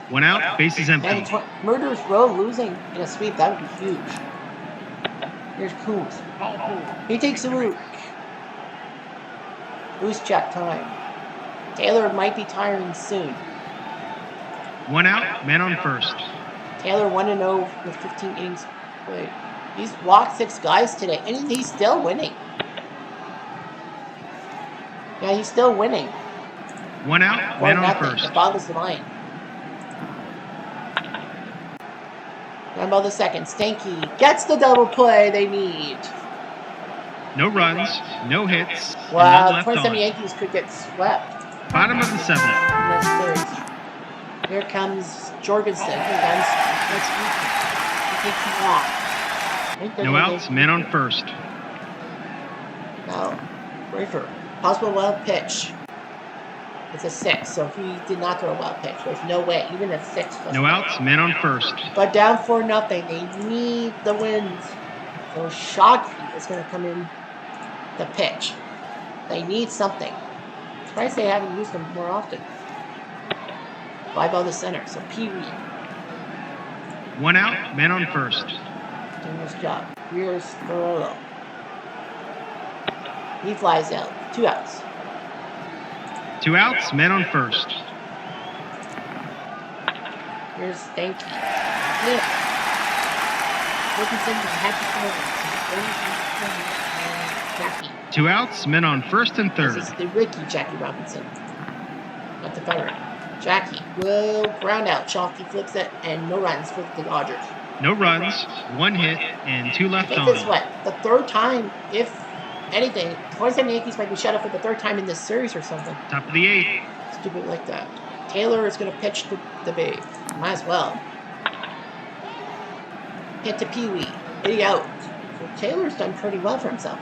1 out, bases empty. Murderers Row losing in a sweep. That would be huge. Here's Coombs. He takes a root. Boost check time. Taylor might be tiring soon. 1 out, man on first. Taylor 1-0 with 15 innings played. He's walked 6 guys today, and he's still winning. Yeah, he's still winning. 1 out, man on first. It boggles the mind. Down by the second. Stanky gets the double play they need. No runs, no hits. Wow, 27 Yankees could get swept. Bottom of the 7th. Here comes Jorgensen. He takes him off. No outs, man on first. Now, Rafer. Possible wild pitch. It's a 6, so he did not throw a wild pitch. There's no way, even at 6. No outs, man on first. But down 4-0. They need the wins. So Shockey is going to come in the pitch. They need something. I'm surprised they haven't used them more often. Fly ball to center, so Pee Wee. 1 out, man on first. Doing his job. Here's Ferrello. He flies out. 2 outs. 2 outs, man on first. Here's Stanky. Yeah. Wilkinson is happy. Jackie. 2 outs, men on first and third. This is the Ricky Jackie Robinson. Not the veteran. Jackie will ground out. Chalky flips it, and no runs for the Dodgers. No runs, 1 hit, and 2 left on. I think this is what? The third time, if anything, 27 Yankees might be shut up for the third time in this series or something. Top of the 8th. Stupid like that. Taylor is going to pitch the big. Might as well. Hit to Pee Wee. Hitting out. So Taylor's done pretty well for himself.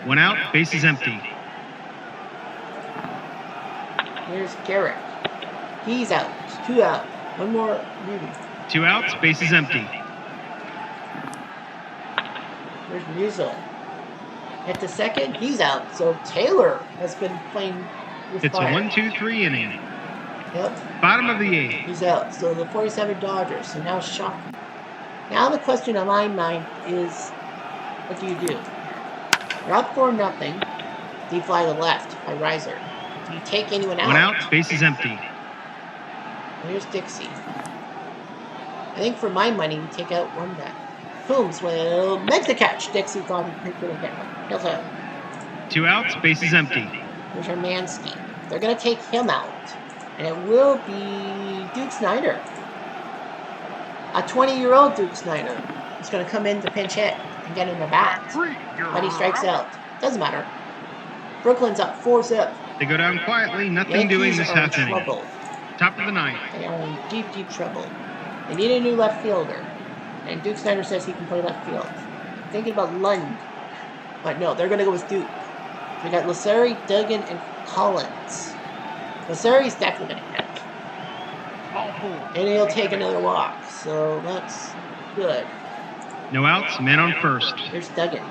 1 out, bases empty. Here's Garrett. He's out. 2 out. 1 more, maybe. 2 outs, bases empty. There's Musil. Hit to second. He's out. So Taylor has been playing It's a 1-2-3 inning. Yep. Bottom of the 8th. He's out. So the 47 Dodgers. So now shocking. Now the question on my mind is, what do you do? You're up 4-0. Deep fly to left by Riser. Do you take anyone out? 1 out. Base is empty. Here's Dixie. I think for my money, we take out one guy. Coombs will make the catch. Dixie thought he couldn't get him. He'll hit. 2 outs. Base is empty. Here's Hermansky. They're going to take him out. And it will be Duke Snyder. A 20-year-old Duke Snyder. He's going to come in to pinch hit and get in the bat. But he strikes out. Doesn't matter. Brooklyn's up 4-0. They go down quietly. Nothing doing this half inning. Top of the 9th. They are in deep, deep trouble. They need a new left fielder. And Duke Snyder says he can play left field. I'm thinking about Lund. But no, they're going to go with Duke. We got Lasseri, Duggan, and Collins. Lasseri's definitely going to hit. And he'll take another walk. So that's good. No outs. Man on first. Here's Duggan.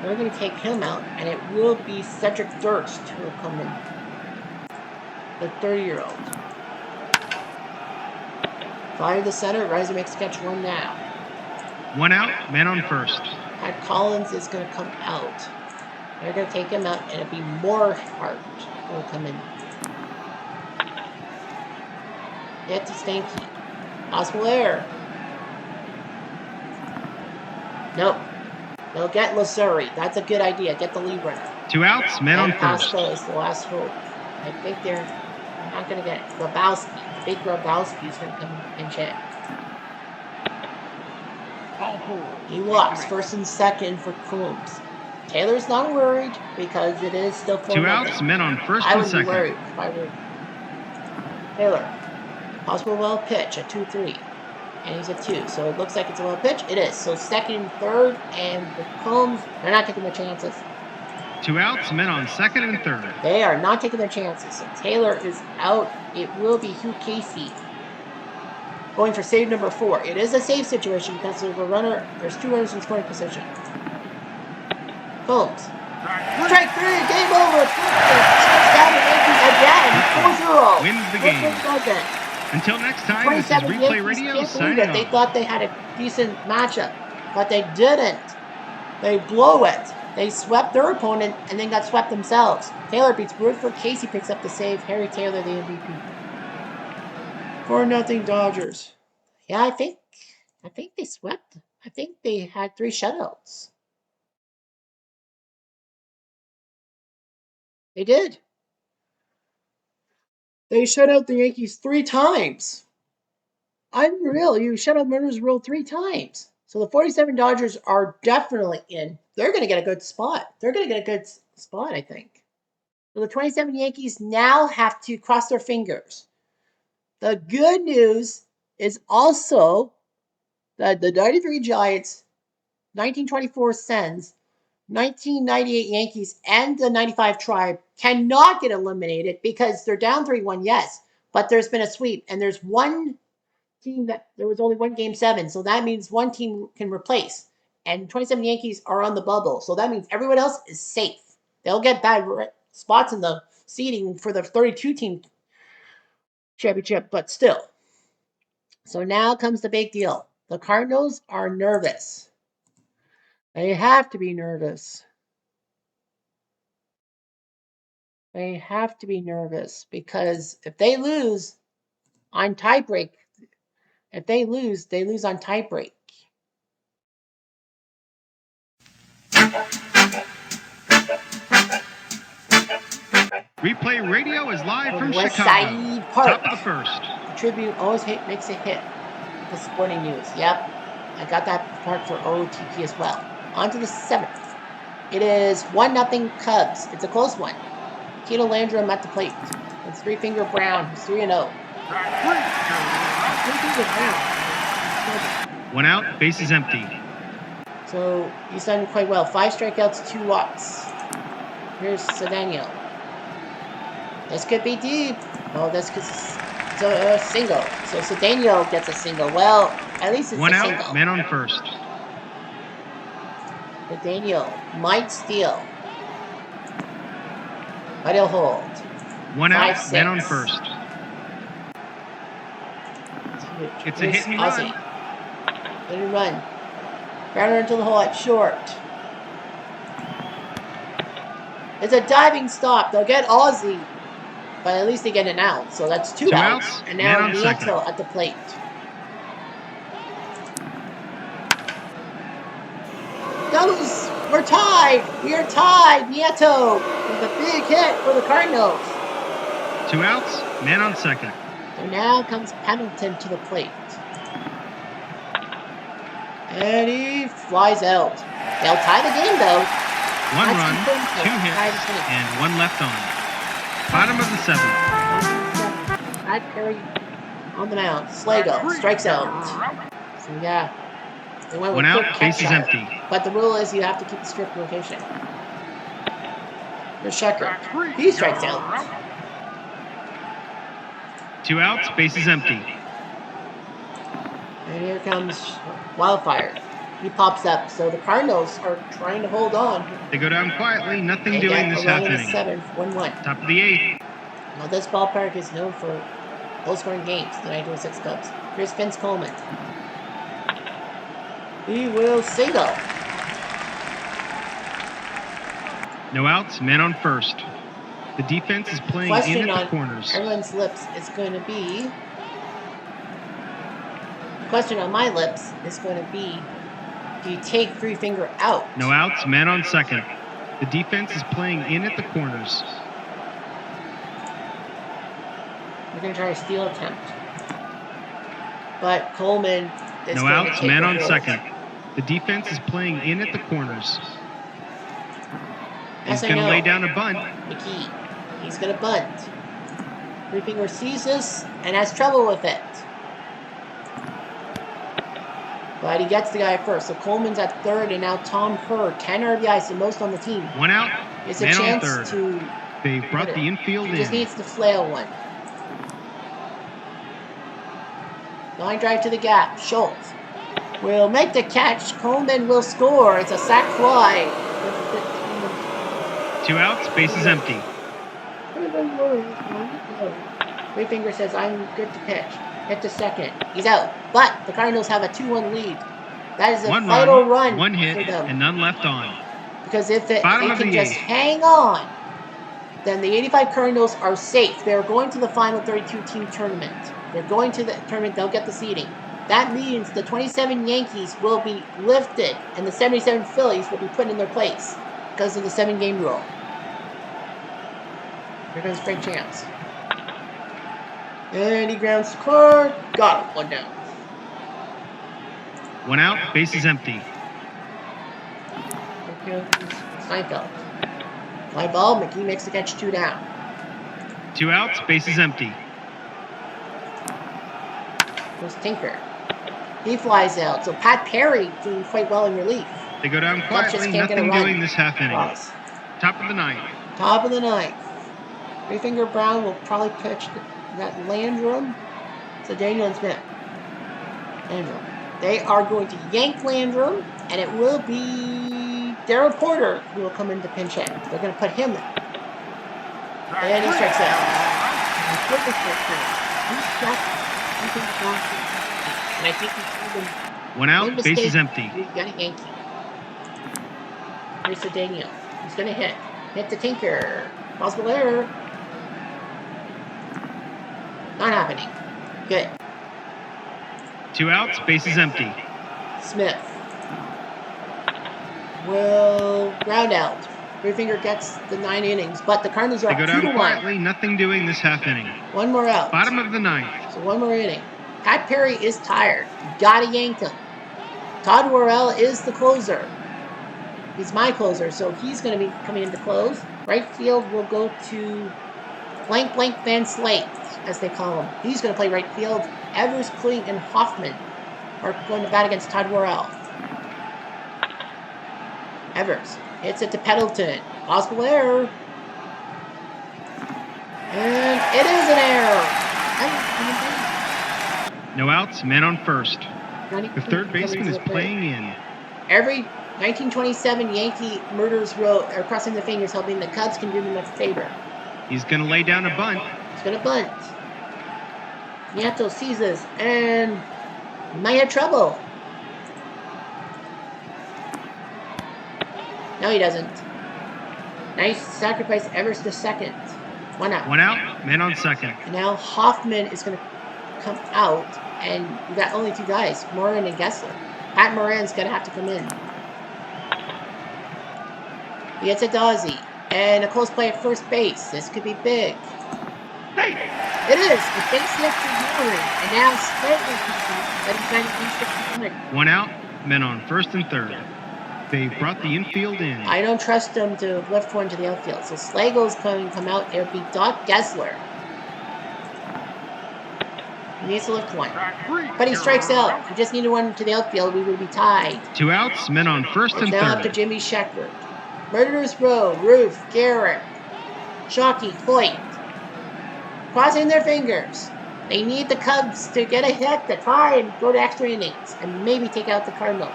They're going to take him out, and it will be Cedric Durst who will come in. The 30-year-old. Fire to center. Riser makes the catch. 1 down. 1 out. Man on first. Pat Collins is going to come out. They're going to take him out, and it'll be Morehart who will come in. Get to Stanky. Possible error. Nope. They'll get Lasseri. That's a good idea. Get the lead runner. 2 outs. Man on first. Pasco is the last hope. I think they're not going to get Grabowski. The big Grabowski is going to come and check. He walks first and second for Coombs. Taylor's not worried because it is still 4-0. 2 outs. Men on first and second. I would be worried if I were Taylor. Possible well pitch, a 2-3. And he's a 2. So it looks like it's a well pitch. It is. So second and third, and the Combs, they're not taking their chances. 2 outs, men on second and third. They are not taking their chances. So Taylor is out. It will be Hugh Casey going for save number 4. It is a save situation because there's a runner. There's 2 runners in scoring position. Combs. Strike 3. Game over. Touchdown the Yankees again. 4-0. Wins the game. Until next time, this is Replay Radio signing off. They thought they had a decent matchup, but they didn't. They blow it. They swept their opponent and then got swept themselves. Taylor beats Woodford. Casey picks up the save. Harry Taylor, the MVP. 4-0 Dodgers. Yeah, I think they swept. I think they had 3 shutouts. They did. They shut out the Yankees 3 times. Unreal. You shut out Murder's Row 3 times. So the 47 Dodgers are definitely in. They're going to get a good spot. I think. So the 27 Yankees now have to cross their fingers. The good news is also that the 93 Giants, 1924 Sens, 1998 Yankees, and the 95 Tribe cannot get eliminated because they're down 3-1, yes. But there's been a sweep, and there's one team that there was only one Game 7, so that means one team can replace. And 27 Yankees are on the bubble, so that means everyone else is safe. They'll get bad spots in the seeding for the 32-team championship, but still. So now comes the big deal. The Cardinals are nervous. They have to be nervous. They have to be nervous because if they lose on tiebreak, they lose on tiebreak. Replay Radio is live from West Chicago. Side Park. Top of the first. The Tribune always makes a hit. The Sporting News. Yep. I got that part for OTP as well. On to the 7th. It is 1-0 Cubs. It's a close one. Tito Landrum at the plate. It's 3-Finger Brown. He's 3-0. 3-Finger Brown. 1 out. Base is empty. So he's done quite well. 5 strikeouts, 2 walks. Here's Cedeno. This could be deep. Oh, this could a single. So Cedeno gets a single. Well, at least it's 1 a out, single. man on first. Cedeno might steal. But he'll hold. One out, 5-6. man on first. It's a hit and Ozzy. run. Let him run. Grounder into the hole at short. It's a diving stop. They'll get Ozzy. But at least they get an out. So that's two outs. And now man on second. Nieto at the plate. Goes. We're tied. We are tied. Nieto with a big hit for the Cardinals. 2 outs, man on second. So now comes Pendleton to the plate. And he flies out. They'll tie the game though. 1 run, 2 hits, and 1 left on. Bottom of the 7th. Pat Perry on the mound. Slago strikes out. So yeah. They went with 1 out, base is catcher. empty. But the rule is you have to keep the strict rotation. Here's Shecker. He strikes out. 2 outs, base is empty. And here comes Wildfire. He pops up. So the Cardinals are trying to hold on. They go down quietly, nothing They doing get this a run half in the inning. 7th, 1-1. Top of the 8th. Now this ballpark is known for low-scoring games, the 926 Cubs. Here's Vince Coleman. He will single. No outs, man on first. The defense is playing Question in at the on corners. everyone's lips is going to be... The question on my lips is going to be, do you take three finger out? No outs, man on second. The defense is playing in at the corners. We're going to try a steal attempt. But Coleman is No going to outs, take man the on field. second. The defense is playing in at the corners. Yes, He's I going to know. lay down a bunt. McKee. He's going to bunt. Three finger sees this and has trouble with it. But he gets the guy first. So Coleman's at third, and now Tom Kerr, 10 RBIs, the most on the team. 1 out, It's a man on chance third. to... They brought the infield He just in. needs to flail one. Line drive to the gap. Schultz will make the catch. Coleman will score. It's a sac fly. 2 outs, base is empty. Three finger says, I'm good to pitch. Hit to second. He's out. But the Cardinals have a 2-1 lead. That is a 1 vital run, 1 for hit, them. and none left on. Because if they Bottom of can the just 8th. hang on, then the 85 Cardinals are safe. They're going to the final 32-team tournament. They're going to the tournament. They'll get the seeding. That means the 27 Yankees will be lifted, and the 77 Phillies will be put in their place because of the 7-game rule. Here comes Frank Chance. And he grounds to Clark. Got it. 1 down. 1 out, base is empty. Here comes Seinfeld. Fly ball. McKee makes the catch. 2 down. 2 outs, base is empty. There's Tinker. He flies out. So Pat Perry doing quite well in relief. They go down Clutch just quietly, can't get a nothing run. doing this half inning. Cross. Top of the 9th. Top of the 9th. Three finger Brown will probably pitch that Landrum. So Daniel and Smith. Landrum. They are going to yank Landrum, and it will be Darryl Porter who will come in to pinch hit. They're going to put him in. And he strikes out. And I think he's 1 out, base is empty. You got a Yankee. Here's Daniel. He's going to hit. Hit the Tinker. Possible error. Not happening. Good. 2 outs, base is empty. Smith will ground out. Three finger gets the 9 innings, but the Cardinals are They up go 2-1. down quietly, nothing doing this half inning. One more out. Bottom of the 9th. So one more inning. Pat Perry is tired. You gotta yank him. Todd Worrell is the closer. He's my closer, so he's going to be coming in to close. Right field will go to blank Van Slate, as they call him. He's going to play right field. Evers, Kling, and Hoffman are going to bat against Todd Worrell. Evers hits it to Pendleton. Possible error. And it is an error. No outs, man on first. The third baseman is playing in. Every 1927 Yankee murders row are crossing their fingers, hoping the Cubs can do them a favor. He's going to lay down a bunt. He's going to bunt. Nieto sees this and might have trouble. No, he doesn't. Nice sacrifice, Evers to second. 1 out. 1 out, man on second. And now Hoffman is going to come out, and we got only 2 guys, Moran and Gessler. Pat Moran's going to have to come in. He gets a Dawsey, and a close play at first base. This could be big. It is. The base hit to Moran, and now Slater. 1 out, men on first and third. They brought the infield in. I don't trust them to lift one to the outfield. So Slagle's going to come out. It'll be Doc Gessler. He needs to lift one. But he strikes out. If he just needed one to the outfield, we would be tied. 2 outs, men on first and now third. Now up to Jimmy Sheckford. Murderers Row, Roof, Garrett, Shockey, Hoyt. Crossing their fingers. They need the Cubs to get a hit to try and go to extra innings and maybe take out the Cardinals.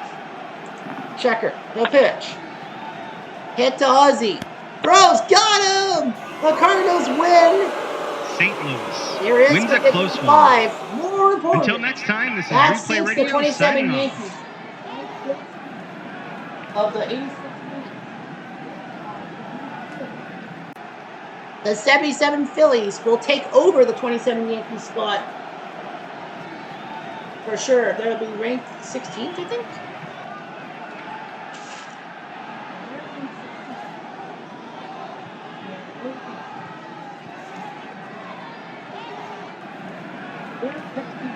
Checker, no pitch. Hit to Ozzie. Bros, got him! The Cardinals win. St. Louis There is wins a close 5. More important. Until next time, this is that Replay Radio the 27 signing Yankees off. of the 86. The 77 Phillies will take over the 27 Yankees spot. For sure. They'll be ranked 16th, I think.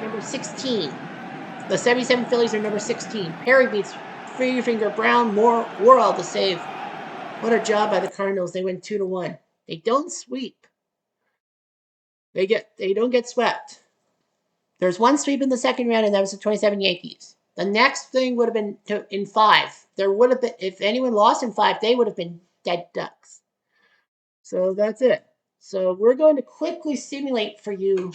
Number 16. The 77 Phillies are number 16. Perry beats Freefinger, Brown, Moore, Worrell to save. What a job by the Cardinals. They win 2-1. They don't sweep. They don't get swept. There's one sweep in the second round, and that was the 27 Yankees. The next thing would have been in 5. There would have been, if anyone lost in 5, they would have been dead ducks. So that's it. So we're going to quickly simulate for you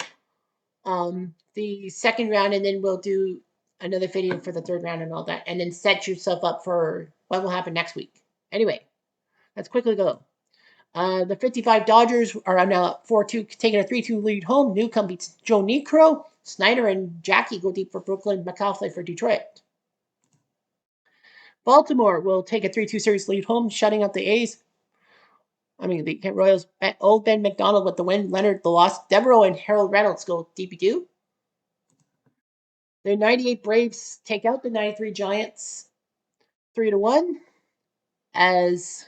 the second round, and then we'll do another video for the third round and all that, and then set yourself up for what will happen next week. Anyway, let's quickly go. The 55 Dodgers are now 4-2, taking a 3-2 lead home. Newcomb beats Joe Niekro. Snyder and Jackie go deep for Brooklyn. McCauley for Detroit. Baltimore will take a 3-2 series lead home, shutting out the A's. The Royals. Old Ben McDonald with the win. Leonard the loss. Devereaux and Harold Reynolds go DP2. The 98 Braves take out the 93 Giants 3-1. As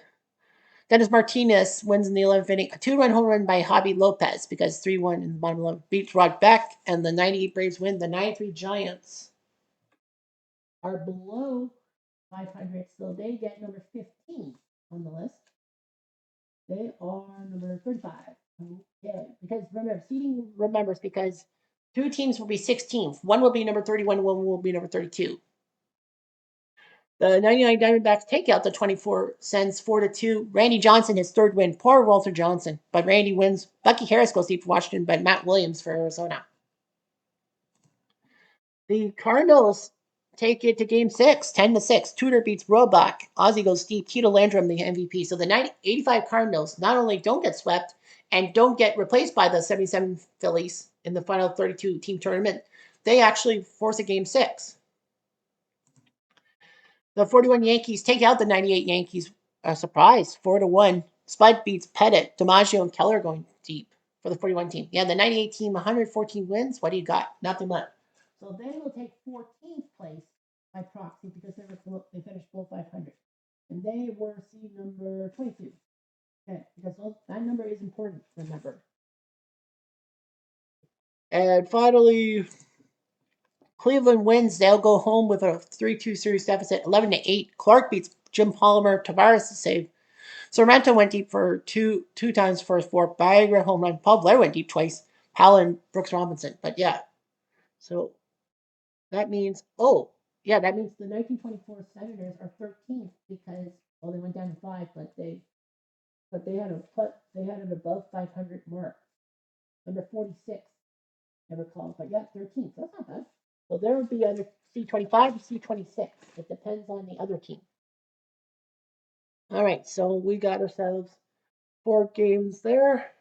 Dennis Martinez wins in the 11th inning. A 2-run home run by Javi Lopez because 3-1 in the bottom 11 beats Rod Beck, and the 98 Braves win. The 93 Giants are below 500, so they get number 15 on the list. They are number 35. Okay, because seeding remembers because 2 teams will be 16th. One will be number 31, one will be number 32. The 99 Diamondbacks take out the 24 Sens 4-2. Randy Johnson, his third win. Poor Walter Johnson, but Randy wins. Bucky Harris goes deep for Washington, but Matt Williams for Arizona. The Cardinals take it to Game 6, 10-6. Tudor beats Roebuck. Ozzie goes deep. Tito Landrum, the MVP. So the 85 Cardinals not only don't get swept and don't get replaced by the 77 Phillies in the final 32-team tournament, they actually force a Game 6. The 41 Yankees take out the 98 Yankees. A surprise, 4-1. Spud beats Pettit. DiMaggio and Keller going deep for the 41 team. Yeah, the 98 team, 114 wins. What do you got? Nothing much. So they will take 14th place by proxy because they finished below 500. And they were seed number 22. Okay, because that number is important, remember. And finally, Cleveland wins. They'll go home with a 3-2 series deficit, 11-8. Clark beats Jim Palmer. Tavares to save. Sorrento went deep for two times for his 4. Viagra home run. Paul Blair went deep twice. Powell and Brooks Robinson. But yeah, so that means the 1924 Senators are 13th because they went down to 5, but they had an above 500 mark. Number 46 never called, but yeah, 13th. That's not bad. So there would be either C25 or C26. It depends on the other team. All right, so we got ourselves 4 games there.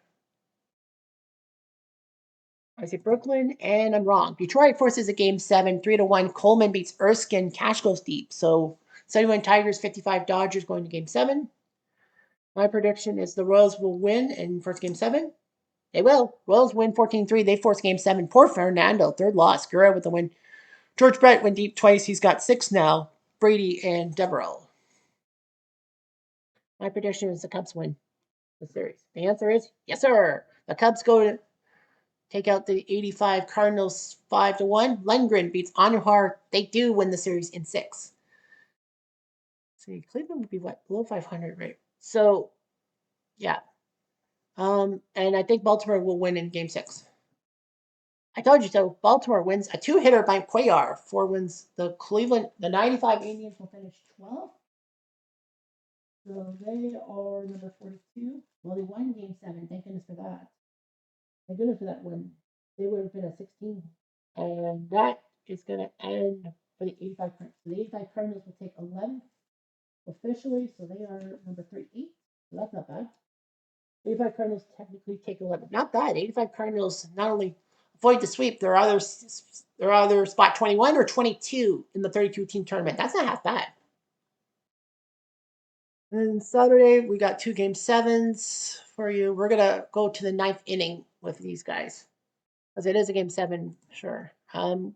I say Brooklyn, and I'm wrong. Detroit forces a game 7, 3-1. Coleman beats Erskine. Cash goes deep. So 71 Tigers, 55 Dodgers going to game 7. My prediction is the Royals will win in first game 7. They will. Royals win 14-3. They force game 7. Poor Fernando, third loss. Guerrero with the win. George Brett went deep twice. He's got 6 now. Brady and Devereaux. My prediction is the Cubs win the series. The answer is yes, sir. The Cubs go to take out the 85 Cardinals 5-1. Lundgren beats Andujar. They do win the series in 6. See, Cleveland would be what? Below 500, right? So, yeah. And I think Baltimore will win in game 6. I told you so. Baltimore wins a 2-hitter by Cuellar. 4 wins. The 95 Indians will finish 12th. So they are number 42. Well, they won game 7. Thank goodness for that. Thank goodness for that win. They would have been at 16. And that is going to end for the 85 Cardinals. So the 85 Cardinals will take 11 officially. So they are number 38. So that's not bad. 85 Cardinals technically take 11. Not bad. 85 Cardinals not only avoid the sweep, they're either spot 21 or 22 in the 32-team tournament. That's not half bad. And Saturday, we got 2 game 7s for you. We're going to go to the 9th inning with these guys. Because it is a game 7, sure. We're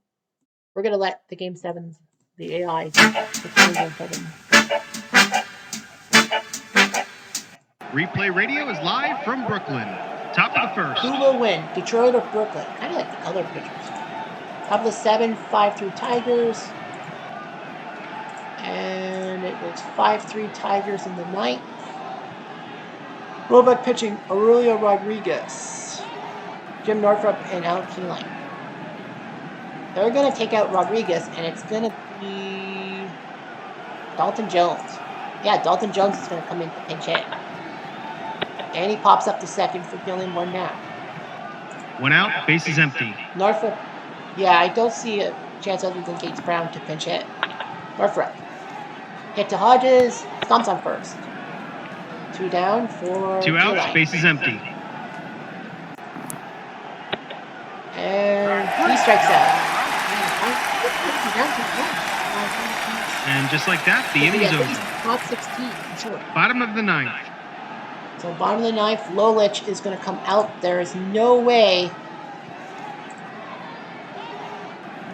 going to let the game 7s, the AI, Replay radio is live from Brooklyn. Top of the first. Who will win, Detroit or Brooklyn? Kind of like the color pictures. Top of the 7, 5-3 Tigers. And it was 5-3 Tigers in the 9th. Rollback pitching, Aurelio Rodriguez, Jim Northrup, and Alex Keeline. They're going to take out Rodriguez, and it's going to be Dalton Jones. Yeah, Dalton Jones is going to come in to pinch hit. And he pops up to second for dealing 1 down. 1 out, base is empty. Northrup, yeah, I don't see a chance other than Gates Brown to pinch hit. Northrup. Hit to Hodges, stomps on first. 2 down for 2 outs, base is empty. And he strikes out. And just like that, the inning's over. Top 16, sure. Bottom of the 9th. So bottom of the 9th, Lolich is going to come out. There is no way.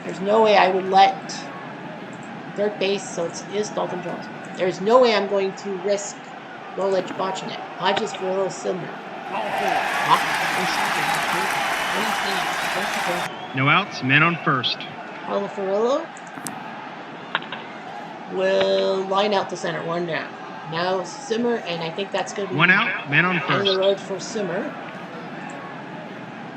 There's no way I would let third base, so it is Dalton Jones. There's no way I'm going to risk Lolich botching it. Hodges for a little Silver. No outs, man on first. Paulo Ferrillo will line out the center, 1 down. Now Simmer, and I think that's going to be 1 out, man on end of first. the road for Simmer.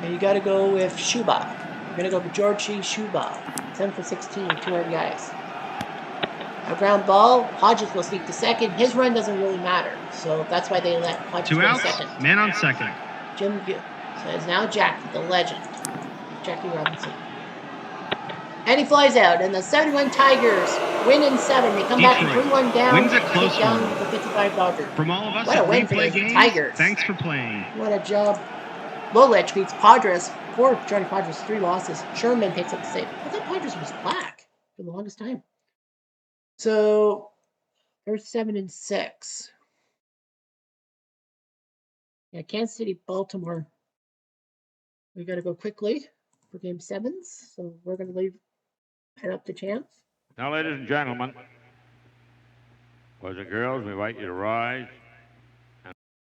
And you got to go with Shuba. You're going to go with Georgie Shuba. 10 for 16 with 2 RBIs. A ground ball. Hodges will sneak to second. His run doesn't really matter, so that's why they let Hodges 2 go outs, second. man on second. Jim Gill. So it's now Jackie, the legend. Jackie Robinson. And he flies out, and the 71 Tigers win in 7. They come back from 3-1 down. Wins a close take down one. the 55 Dodgers. From all of us What a at win for Replay the Games, Tigers. thanks for playing. What a job. Lolich beats Padres. Poor Johnny Padres, 3 losses. Sherman picks up the save. I thought Padres was black for the longest time. So they're 7-6. Yeah, Kansas City, Baltimore. We got to go quickly for game 7s. So we're going to head up to Champs. Now, ladies and gentlemen, boys and girls, we invite you to rise.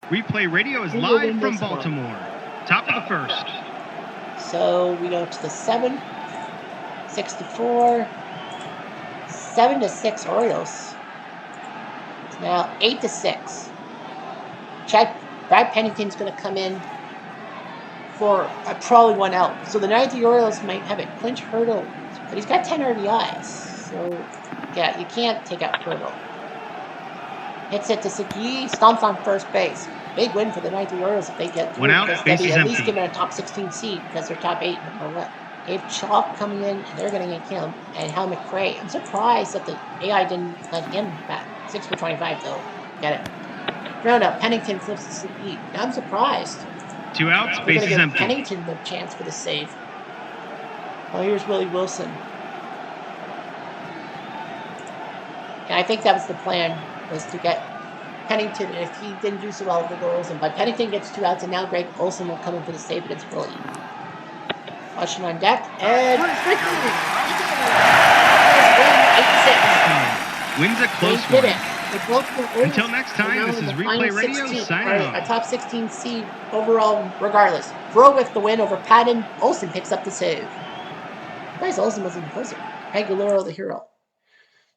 Replay radio is Who will live win from this one? Baltimore. Top of the first. So we go to the 7, 6-4, 7-6 Orioles. It's now 8-6. Brad Pennington's going to come in for probably 1 out. So the 90 Orioles might have it. Clinch Hurdle, but he's got 10 RBIs. So yeah, you can't take out Hurdle. Hits it to Segui, stomps on first base. Big win for the 90 Orioles if they get through. 1 out, because base they'll be is at least empty. given a top 16 seed because they're top 8 no matter what. Dave Chalk coming in, and they're going to get him. And Hal McRae. I'm surprised that the AI didn't let him bat. 6 for 25 though. Get it. Ground up. Pennington flips to Segui. I'm surprised. 2 outs, We're base going to is give empty. Pennington the chance for the save. Oh, here's Willie Wilson. And I think that was the plan, was to get Pennington, and if he didn't do so well, we'll go Olsen. But Pennington gets 2 outs, and now Greg Olsen will come in for the save against Willie. Caution on deck, and Wins a close they did one. it. The Baltimore Orioles Until next time, are now this in is the Replay final Radio 16, signing a off. top 16 seed overall, regardless. Bro with the win over Patton. Olsen picks up the save. Nice, Olsen wasn't closer. Aguilera, the hero.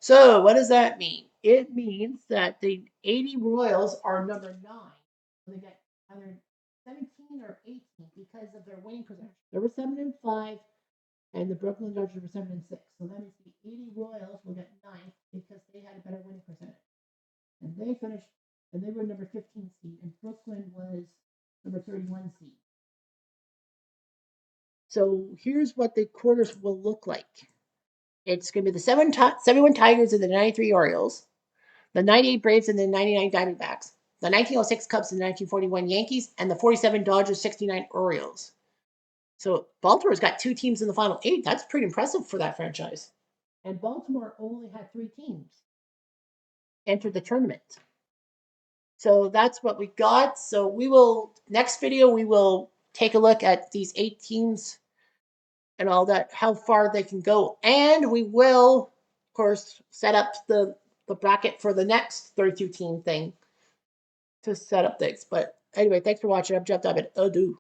So, what does that mean? It means that the 80 Royals are number 9. They get either 17 or 18 because of their winning percentage. They were 7-5, and the Brooklyn Dodgers were 7-6. So that means the 80 Royals will get 9th because they had a better winning percentage. And they finished, and they were number 15 seed, and Brooklyn was number 31 seed. So here's what the quarters will look like. It's going to be the 71 Tigers and the 93 Orioles, the 98 Braves and the 99 Diamondbacks, the 1906 Cubs and the 1941 Yankees, and the 47 Dodgers, 69 Orioles. So Baltimore's got 2 teams in the final 8. That's pretty impressive for that franchise. And Baltimore only had 3 teams enter the tournament. So that's what we got. So we will, next video, we will take a look at these 8 teams and all that, how far they can go. And we will, of course, set up the bracket for the next 32 team thing to set up things. But anyway, thanks for watching. I'm Jeff Diamond. Adieu.